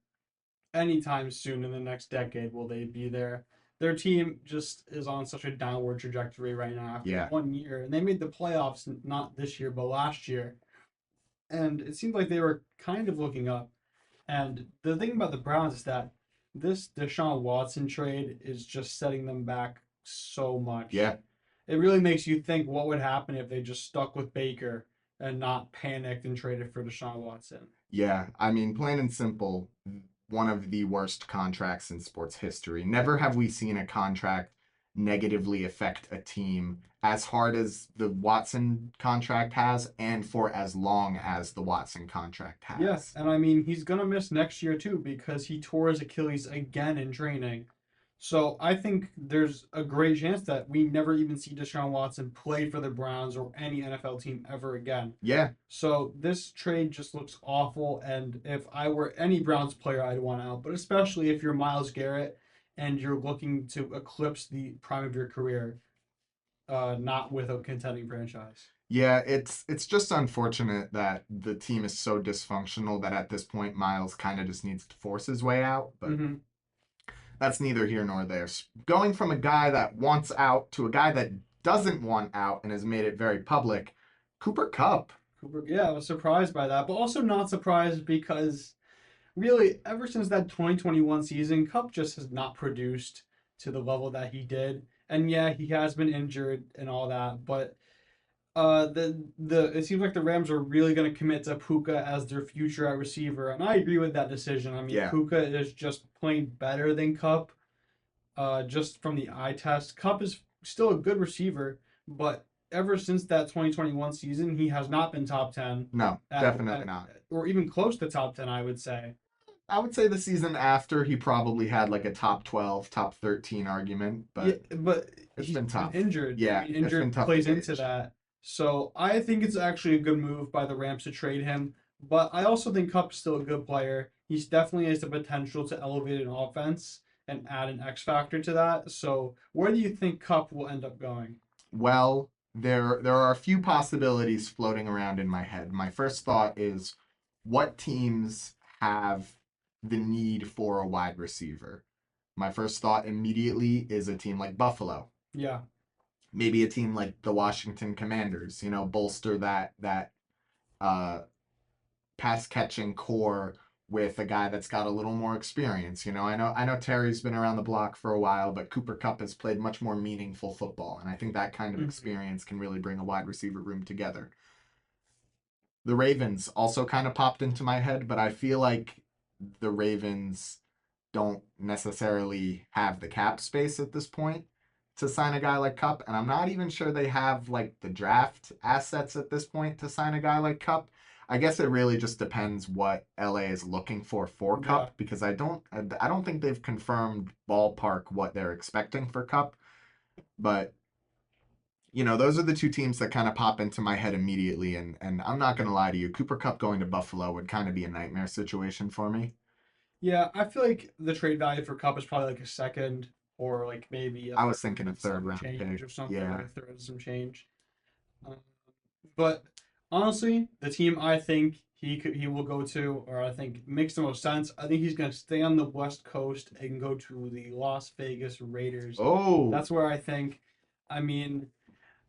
any time soon in the next decade will they be there. Their team just is on such a downward trajectory right now after 1 year. And they made the playoffs not this year, but last year. And it seemed like they were kind of looking up. And the thing about the Browns is that this Deshaun Watson trade is just setting them back so much. Yeah. It really makes you think what would happen if they just stuck with Baker and not panicked and traded for Deshaun Watson. Yeah, I mean, plain and simple, one of the worst contracts in sports history. Never have we seen a contract negatively affect a team as hard as the Watson contract has and for as long as the Watson contract has. Yes, and I mean, he's going to miss next year too because he tore his Achilles again in training. So I think there's a great chance that we never even see Deshaun Watson play for the Browns or any NFL team ever again. Yeah. So this trade just looks awful, and if I were any Browns player, I'd want out. But especially if you're Myles Garrett and you're looking to eclipse the prime of your career, not with a contending franchise. Yeah, it's just unfortunate that the team is so dysfunctional that at this point Myles kind of just needs to force his way out, but that's neither here nor there. Going from a guy that wants out to a guy that doesn't want out and has made it very public, Cooper Kupp. Yeah, I was surprised by that, but also not surprised because really, ever since that 2021 season, Kupp just has not produced to the level that he did. And yeah, he has been injured and all that, but It seems like the Rams are really going to commit to Puka as their future at receiver, and I agree with that decision. I mean, Yeah. Puka is just playing better than Cup. Just from the eye test, Cup is still a good receiver, but ever since that 2021 season, he has not been top 10 No, definitely not. or even close to top 10. I would say. I would say the season after he probably had like a top 12, top 13 argument, Yeah, but but it's he's been been tough. injured. Yeah, I mean, it's been injured tough to plays into gauge. that. So I think it's actually a good move by the Rams to trade him. But I also think Cup's still a good player. He's definitely has the potential to elevate an offense and add an X factor to that. So where do you think Cup will end up going? Well, there are a few possibilities floating around in my head. My first thought is what teams have the need for a wide receiver? My first thought immediately is a team like Buffalo. Yeah, Maybe a team like the Washington Commanders, bolster that uh pass catching core with a guy that's got a little more experience. I know Terry's been around the block for a while, but Cooper Kupp has played much more meaningful football, and I think that kind of Mhm. experience can really bring a wide receiver room together. The Ravens also kind of popped into my head, but I feel like the Ravens don't necessarily have the cap space at this point to sign a guy like Cup, and I'm not even sure they have like the draft assets at this point to sign a guy like Cup. I guess it really just depends what LA is looking for Yeah, Cup because I don't think they've confirmed ballpark what they're expecting for Cup, but those are the two teams that kind of pop into my head immediately, and I'm not gonna lie to you, Cooper Cup going to Buffalo would kind of be a nightmare situation for me. yeah. I feel like the trade value for Cup is probably like a second or like maybe a I was third thinking a and third some round change pick. or something like Yeah. a third and some change. Um, but honestly, the team I think he will go to, or I think makes the most sense. I think he's gonna stay on the West Coast and go to the Las Vegas Raiders. Oh. That's where I think. I mean,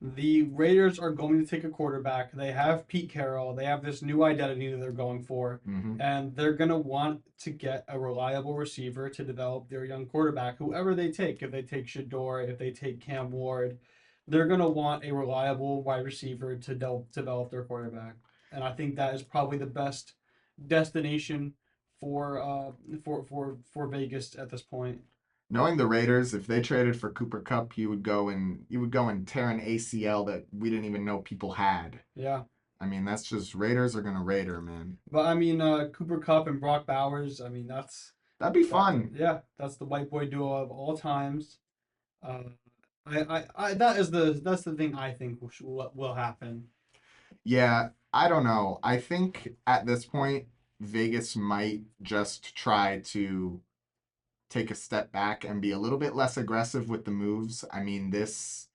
the Raiders are going to take a quarterback. They have Pete Carroll. They have this new identity that they're going for, Mm-hmm. and they're going to want to get a reliable receiver to develop their young quarterback. Whoever they take, if they take Shador, if they take Cam Ward, they're going to want a reliable wide receiver to develop their quarterback. And I think that is probably the best destination for Vegas at this point. Knowing the Raiders, if they traded for Cooper Cup, you would go and tear an ACL that we didn't even know people had. Yeah. I mean, that's just Raiders are gonna Raider, man. But I mean, Cooper Cup and Brock Bowers. I mean, That'd be that. fun. Yeah, that's the white boy duo of all times. Uh, that's the thing I think will happen. Yeah, I don't know. I think at this point, Vegas might just try to take a step back and be a little bit less aggressive with the moves. I mean, this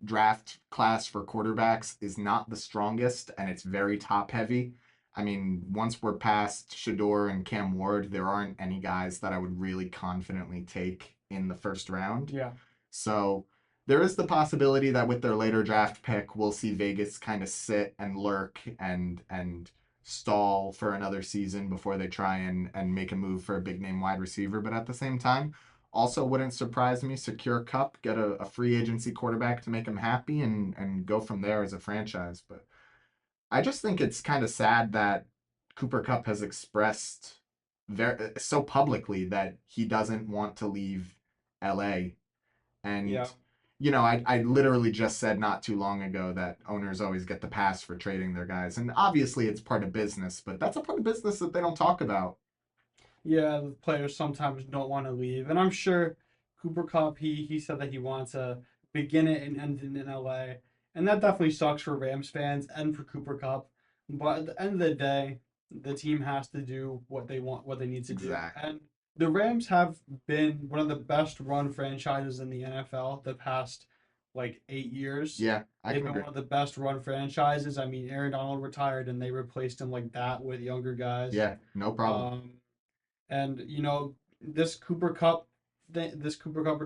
draft class for quarterbacks is not the strongest and it's very top heavy. I mean, once we're past Shador and Cam Ward, there aren't any guys that I would really confidently take in the first round. Yeah, So there is the possibility that with their later draft pick, we'll see Vegas kind of sit and lurk and stall for another season before they try and make a move for a big name wide receiver. But at the same time, also wouldn't surprise me. Secure Cup, get a free agency quarterback to make him happy and go from there as a franchise. But I just think it's kind of sad that Cooper Cup has expressed very so publicly that he doesn't want to leave LA. yeah, And I literally just said not too long ago that owners always get the pass for trading their guys. And obviously it's part of business, but that's a part of business that they don't talk about. yeah. The players sometimes don't want to leave, and I'm sure Cooper Cup. He said that he wants to begin it and end it in LA, and that definitely sucks for Rams fans and for Cooper Cup. But at the end of the day, the team has to do what they want, what they need to do, Exactly. and the Rams have been one of the best run franchises in the NFL the past like 8 years. Yeah, I They've can been agree. one of the best run franchises. I mean, Aaron Donald retired and they replaced him like that with younger guys. Yeah, no problem. Um, and this Cooper Cup, this Cooper Cup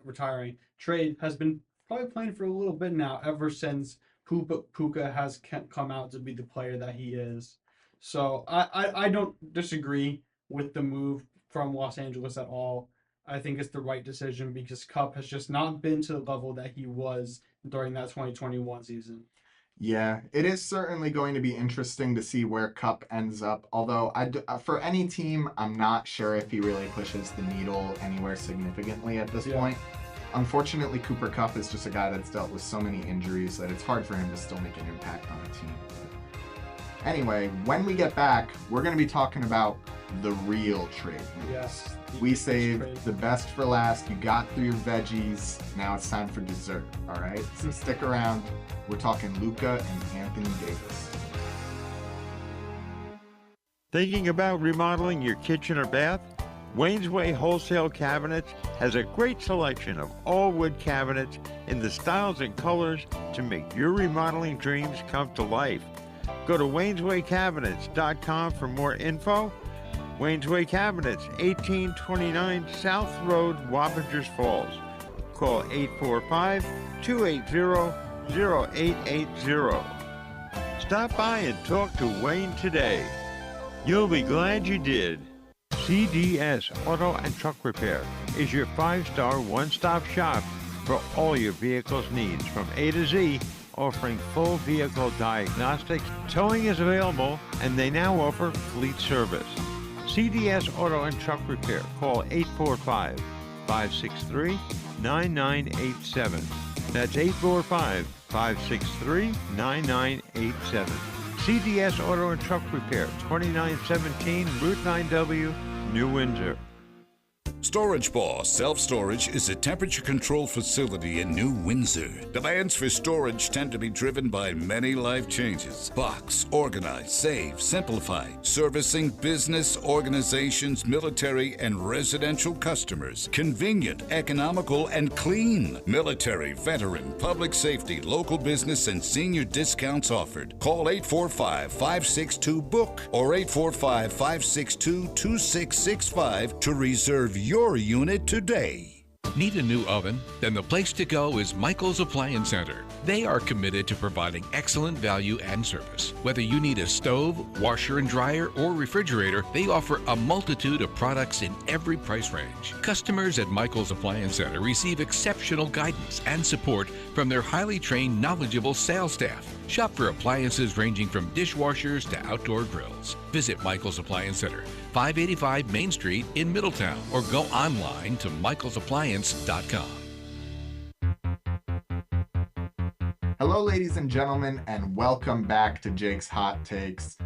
retiring trade has been probably playing for a little bit now, ever since Puka has come out to be the player that he is. So I don't disagree with the move from Los Angeles at all. I think it's the right decision because Cup has just not been to the level that he was during that 2021 season. Yeah, it is certainly going to be interesting to see where Cup ends up. Although, for any team, I'm not sure if he really pushes the needle anywhere significantly at this Yeah. point. Unfortunately, Cooper Cup is just a guy that's dealt with so many injuries that it's hard for him to still make an impact on a team. But anyway, when we get back, we're going to be talking about the real trade moves. Yes. We saved the best for last. You got through your veggies. Now it's time for dessert. All right. So stick around. We're talking Luka and Anthony Davis. Thinking about remodeling your kitchen or bath? Wayne's Way Wholesale Cabinets has a great selection of all wood cabinets in the styles and colors to make your remodeling dreams come to life. Go to wayneswaycabinets.com for more info. Wayne's Way Cabinets, 1829 South Road, Wappingers Falls. Call 845-280-0880. Stop by and talk to Wayne today. You'll be glad you did. CDS Auto and Truck Repair is your 5-star one-stop shop for all your vehicle's needs from A to Z, offering full vehicle diagnostics. Towing is available, and they now offer fleet service. CDS Auto and Truck Repair. Call 845-563-9987. That's 845-563-9987. CDS Auto and Truck Repair, 2917 Route 9W, New Windsor. Storage Boss Self-Storage is a temperature-controlled facility in New Windsor. Demands for storage tend to be driven by many life changes. Box, organize, save, simplify. Servicing business, organizations, military, and residential customers. Convenient, economical, and clean. Military, veteran, public safety, local business, and senior discounts offered. Call 845-562-BOOK or 845-562-2665 to reserve your unit today. Need a new oven? Then the place to go is Michael's Appliance Center. They are committed to providing excellent value and service. Whether you need a stove, washer and dryer, or refrigerator, they offer a multitude of products in every price range. Customers at Michael's Appliance Center receive exceptional guidance and support from their highly trained, knowledgeable sales staff. Shop for appliances ranging from dishwashers to outdoor grills. Visit Michael's Appliance Center, 585 Main Street in Middletown, or go online to michaelsappliance.com. Hello, ladies and gentlemen, and welcome back to Jake's Hot Takes.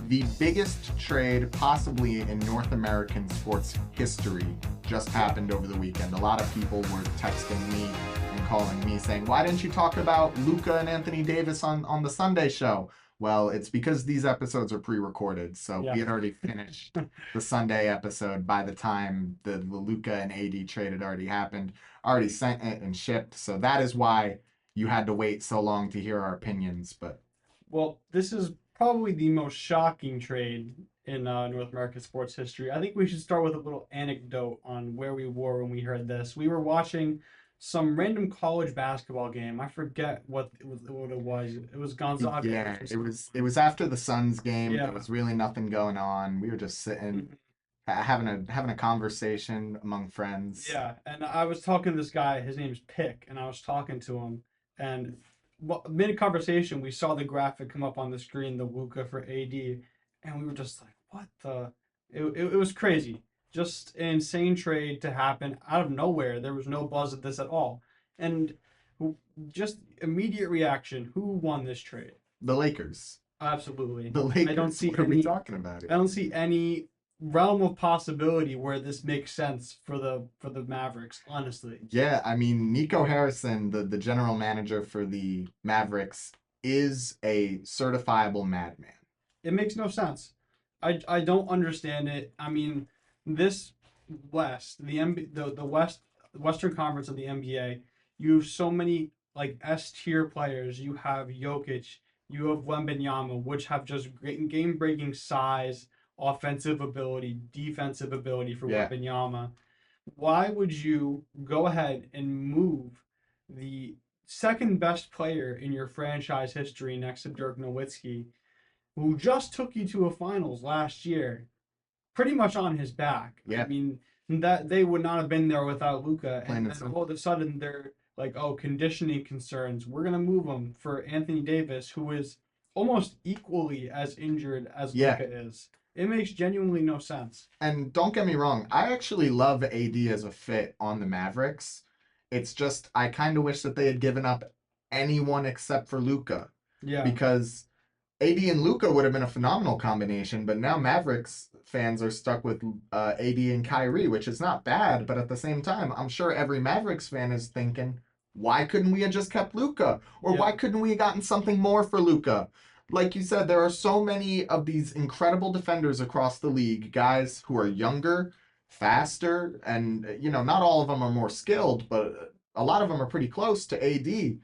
The biggest trade possibly in North American sports history just happened over the weekend. A lot of people were texting me and calling me saying, why didn't you talk about Luka and Anthony Davis on the Sunday show? Well, it's because these episodes are pre-recorded, so we had already finished the Sunday episode by the time the Luka and AD trade had already happened, already sent it and shipped, so that is why you had to wait so long to hear our opinions. But well, this is probably the most shocking trade in North American sports history. I think we should start with a little anecdote on where we were when we heard this. We were watching some random college basketball game. I forget what it was. It was Gonzaga. yeah, it was after the Suns game. Yeah. There was really nothing going on. We were just sitting, having a conversation among friends. Yeah, and I was talking to this guy. His name's Pick, and I was talking to him, and mid conversation, we saw the graphic come up on the screen, the Luka for AD, and we were just like, "What the?" It was crazy. Just an insane trade to happen out of nowhere. There was no buzz of this at all, and just immediate reaction. Who won this trade? The Lakers. Absolutely. The Lakers. I don't see what are we any. talking about it? I don't see any realm of possibility where this makes sense for the Mavericks, honestly. Yeah, I mean, Nico Harrison, the general manager for the Mavericks, is a certifiable madman. It makes no sense. I don't understand it. I mean, this West, the Western Conference of the NBA, you have so many like S tier players. You have Jokic, you have Wembanyama, which have just great game breaking size, offensive ability, defensive ability for Wembanyama. Why would you go ahead and move the second best player in your franchise history next to Dirk Nowitzki, who just took you to a finals last year, pretty much on his back? Yeah. I mean, that they would not have been there without Luka, and Plain and then simple. all of a sudden they're like, oh, conditioning concerns. We're gonna move him for Anthony Davis, who is almost equally as injured as Yeah. Luka is. It makes genuinely no sense. And don't get me wrong, I actually love AD as a fit on the Mavericks. It's just I kind of wish that they had given up anyone except for Luca, Yeah, because AD and Luca would have been a phenomenal combination, but now Mavericks fans are stuck with AD and Kyrie, which is not bad, but at the same time, I'm sure every Mavericks fan is thinking, why couldn't we have just kept Luca? Or yeah, why couldn't we have gotten something more for Luca? Like you said, there are so many of these incredible defenders across the league, guys who are younger, faster, and not all of them are more skilled, but a lot of them are pretty close to AD.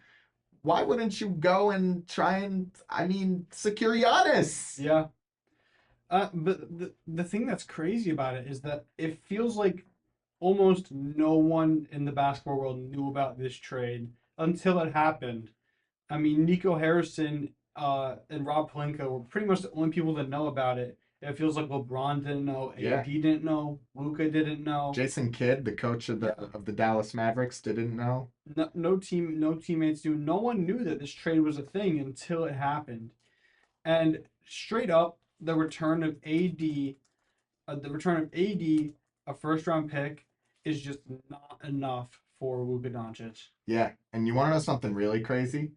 Why wouldn't you go and try and, secure Giannis? yeah. But the thing that's crazy about it is that it feels like almost no one in the basketball world knew about this trade until it happened. I mean, Nico Harrison and Rob Pelinka were pretty much the only people that know about it. It feels like LeBron didn't know, Yeah. AD didn't know, Luka didn't know. Jason Kidd, the coach of the Dallas Mavericks, didn't know. No teammates knew. No one knew that this trade was a thing until it happened. And straight up, the return of AD, a first round pick, is just not enough for Luka Doncic. Yeah, and you want to know something really crazy?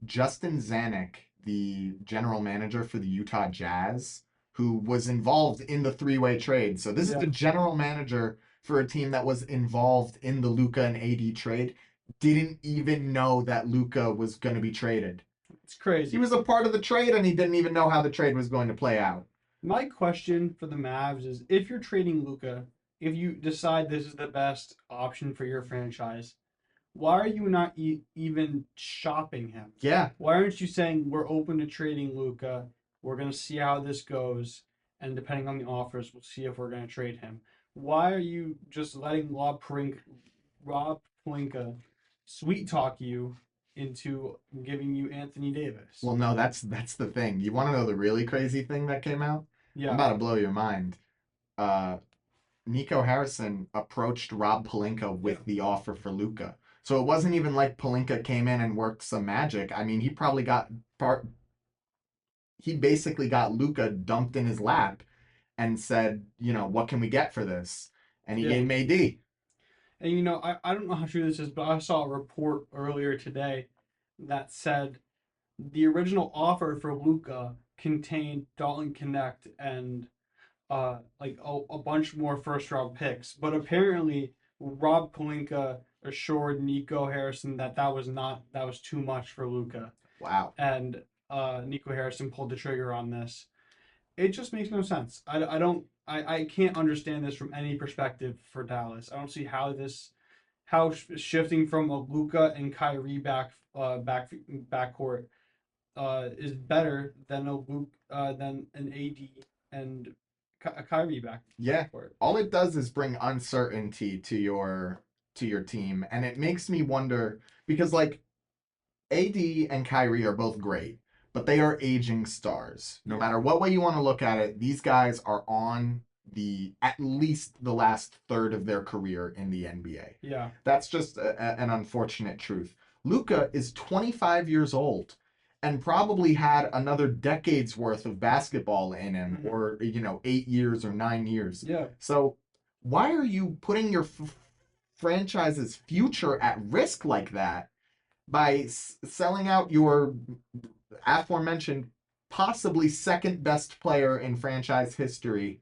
Justin Zanuck, the general manager for the Utah Jazz, who was involved in the three-way trade. So this is Yeah. the general manager for a team that was involved in the Luka and AD trade. Didn't even know that Luka was going to be traded. It's crazy. He was a part of the trade, and he didn't even know how the trade was going to play out. My question for the Mavs is, if you're trading Luka, if you decide this is the best option for your franchise, why are you not even shopping him? Yeah, Why aren't you saying we're open to trading Luka? We're gonna see how this goes, and depending on the offers, we'll see if we're gonna trade him. Why are you just letting Rob Pelinka sweet talk you into giving you Anthony Davis? well, no, that's the thing. You want to know the really crazy thing that came out? I'm Yeah, about to blow your mind. Uh, Nico Harrison approached Rob Pelinka with the offer for Luca. So it wasn't even like Pelinka came in and worked some magic. I mean, he basically got Luca dumped in his lap and said, what can we get for this? And he Yeah. gave him AD. and I don't know how true this is, but I saw a report earlier today that said the original offer for Luca contained Dalton Connect and like a bunch more first round picks, but apparently Rob Pelinka assured Nico Harrison that that was too much for Luca, Wow. and Nico Harrison pulled the trigger on this. It just makes no sense. I can't understand this from any perspective for Dallas. I don't see how shifting from a Luca and Kyrie backcourt is better than than an AD and a Kyrie Yeah. backcourt. All it does is bring uncertainty to your team, and it makes me wonder because like AD and Kyrie are both great, but they are aging stars. No matter what way you want to look at it, these guys are on at least the last third of their career in the NBA. Yeah, That's just an unfortunate truth. Luka is 25 years old and probably had another decade's worth of basketball in him, Mhm. or 8 years or 9 years. yeah, So why are you putting your franchise's future at risk like that by selling out your aforementioned possibly second best player in franchise history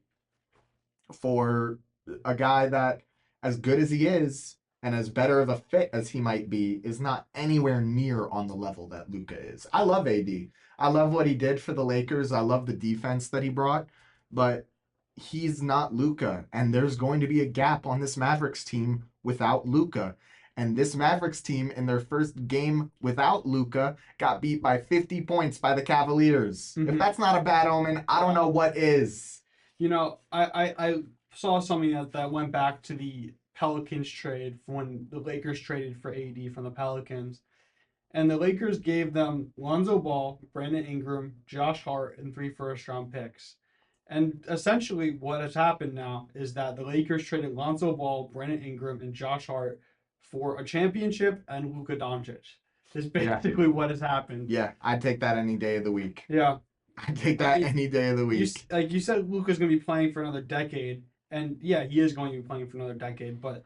for a guy that, as good as he is and as better of a fit as he might be, is not anywhere near on the level that Luka is? I love AD. I love what he did for the Lakers. I love the defense that he brought, but he's not Luka, and there's going to be a gap on this Mavericks team without Luka. And this Mavericks team, in their first game without Luka, got beat by 50 points by the Cavaliers. If Mhm. that's not a bad omen, I don't know what is. I saw something that went back to the Pelicans trade when the Lakers traded for AD from the Pelicans, and the Lakers gave them Lonzo Ball, Brandon Ingram, Josh Hart, and 3 first round picks. And essentially, what has happened now is that the Lakers traded Lonzo Ball, Brandon Ingram, and Josh Hart for a championship and Luka Doncic. Is basically what has happened. Yeah, I'd take that any day of the week. Yeah. I'd take that any day of the week. You said Luka's going to be playing for another decade, and yeah, he is going to be playing for another decade, but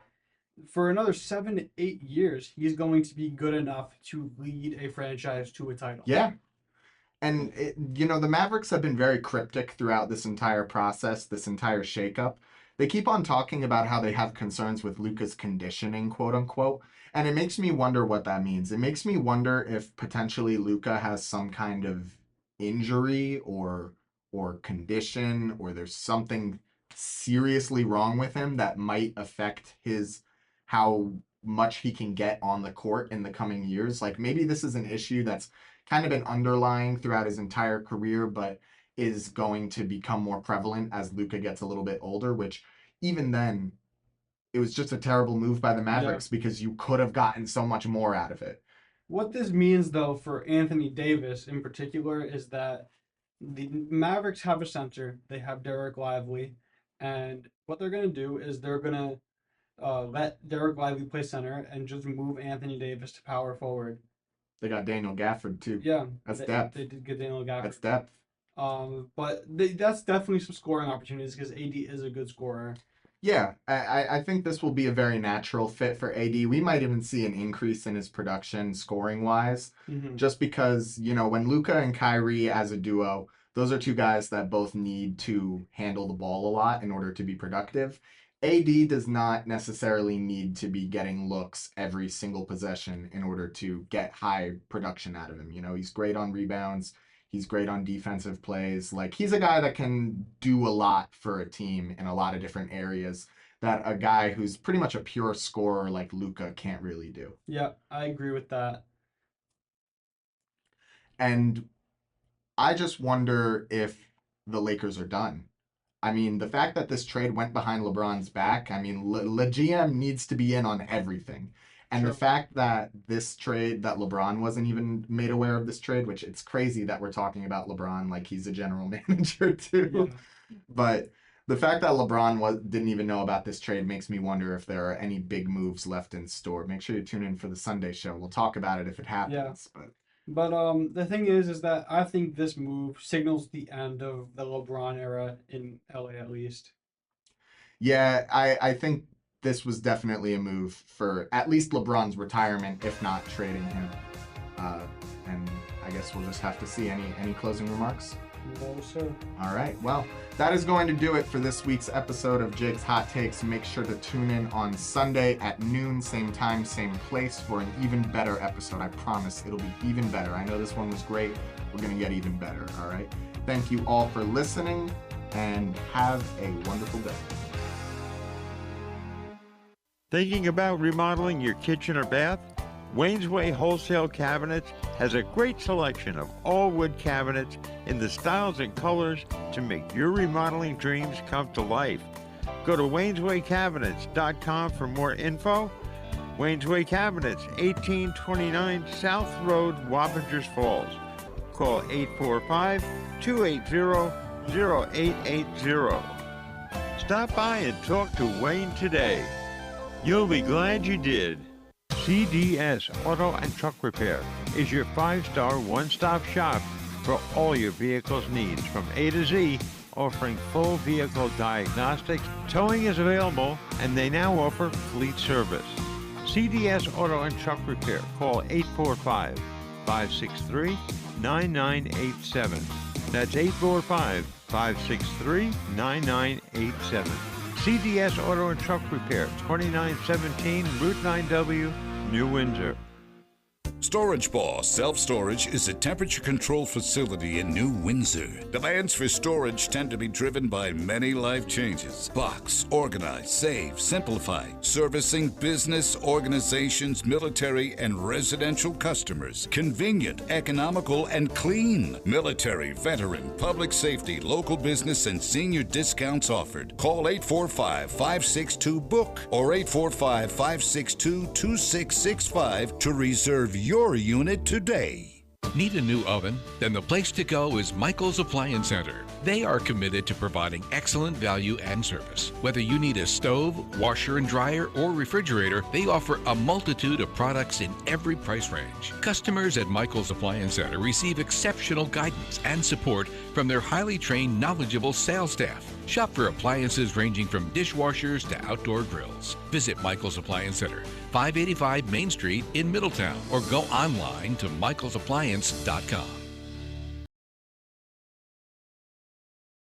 for another 7 to 8 years, he's going to be good enough to lead a franchise to a title. Yeah. And, the Mavericks have been very cryptic throughout this entire process, this entire shakeup. They keep on talking about how they have concerns with Luka's conditioning, quote unquote. And it makes me wonder what that means. It makes me wonder if potentially Luka has some kind of injury or condition, or there's something seriously wrong with him that might affect how much he can get on the court in the coming years. Like, maybe this is an issue that's kind of been underlying throughout his entire career, but is going to become more prevalent as Luka gets a little bit older, which even then, it was just a terrible move by the Mavericks because you could have gotten so much more out of it. What this means, though, for Anthony Davis in particular, is that the Mavericks have a center. They have Derek Lively, and what they're going to do is they're going to let Derek Lively play center and just move Anthony Davis to power forward. They got Daniel Gafford too. Yeah, that's depth. They did get Daniel Gafford. That's depth. But that's definitely some scoring opportunities because AD is a good scorer. Yeah, I think this will be a very natural fit for AD. We might even see an increase in his production scoring-wise, just because, when Luka and Kyrie as a duo, those are two guys that both need to handle the ball a lot in order to be productive. AD does not necessarily need to be getting looks every single possession in order to get high production out of him. He's great on rebounds. He's great on defensive plays. Like, he's a guy that can do a lot for a team in a lot of different areas that a guy who's pretty much a pure scorer like Luka can't really do. Yeah, I agree with that. And I just wonder if the Lakers are done. I mean, the fact that this trade went behind LeBron's back, I mean, Le GM needs to be in on everything. And the fact that this trade, that LeBron wasn't even made aware of this trade, which it's crazy that we're talking about LeBron like he's a general manager too. Yeah. But the fact that LeBron didn't even know about this trade makes me wonder if there are any big moves left in store. Make sure you tune in for the Sunday show. We'll talk about it if it happens. Yeah. But the thing is that I think this move signals the end of the LeBron era in LA, at least. Yeah, I think this was definitely a move for at least LeBron's retirement, if not trading him. And I guess we'll just have to see. Any closing remarks? No, sir. All right. Well, that is going to do it for this week's episode of Jake's Hot Takes. Make sure to tune in on Sunday at noon, same time, same place, for an even better episode. I promise it'll be even better. I know this one was great. We're going to get even better. All right. Thank you all for listening, and have a wonderful day. Thinking about remodeling your kitchen or bath? Wayne's Way Wholesale Cabinets has a great selection of all wood cabinets in the styles and colors to make your remodeling dreams come to life. Go to wayneswaycabinets.com for more info. Wayne's Way Cabinets, 1829 South Road, Wappingers Falls. Call 845-280-0880. Stop by and talk to Wayne today. You'll be glad you did. CDS Auto and Truck Repair is your 5-star one-stop shop for all your vehicle's needs from A to Z, offering full vehicle diagnostics. Towing is available, and they now offer fleet service. CDS Auto and Truck Repair. Call 845-563-9987. That's 845-563-9987. CDS Auto and Truck Repair, 2917 Route 9W, New Windsor. Storage Boss Self-Storage is a temperature-controlled facility in New Windsor. Demands for storage tend to be driven by many life changes. Box, organize, save, simplify. Servicing business, organizations, military, and residential customers. Convenient, economical, and clean. Military, veteran, public safety, local business, and senior discounts offered. Call 845-562-BOOK or 845-562-2665 to reserve your unit today. Need a new oven? Then the place to go is Michael's Appliance Center. They are committed to providing excellent value and service. Whether you need a stove, washer and dryer, or refrigerator, they offer a multitude of products in every price range. Customers at Michael's Appliance Center receive exceptional guidance and support from their highly trained, knowledgeable sales staff. Shop for appliances ranging from dishwashers to outdoor grills. Visit Michael's Appliance Center, 585 Main Street in Middletown, or go online to michaelsappliance.com.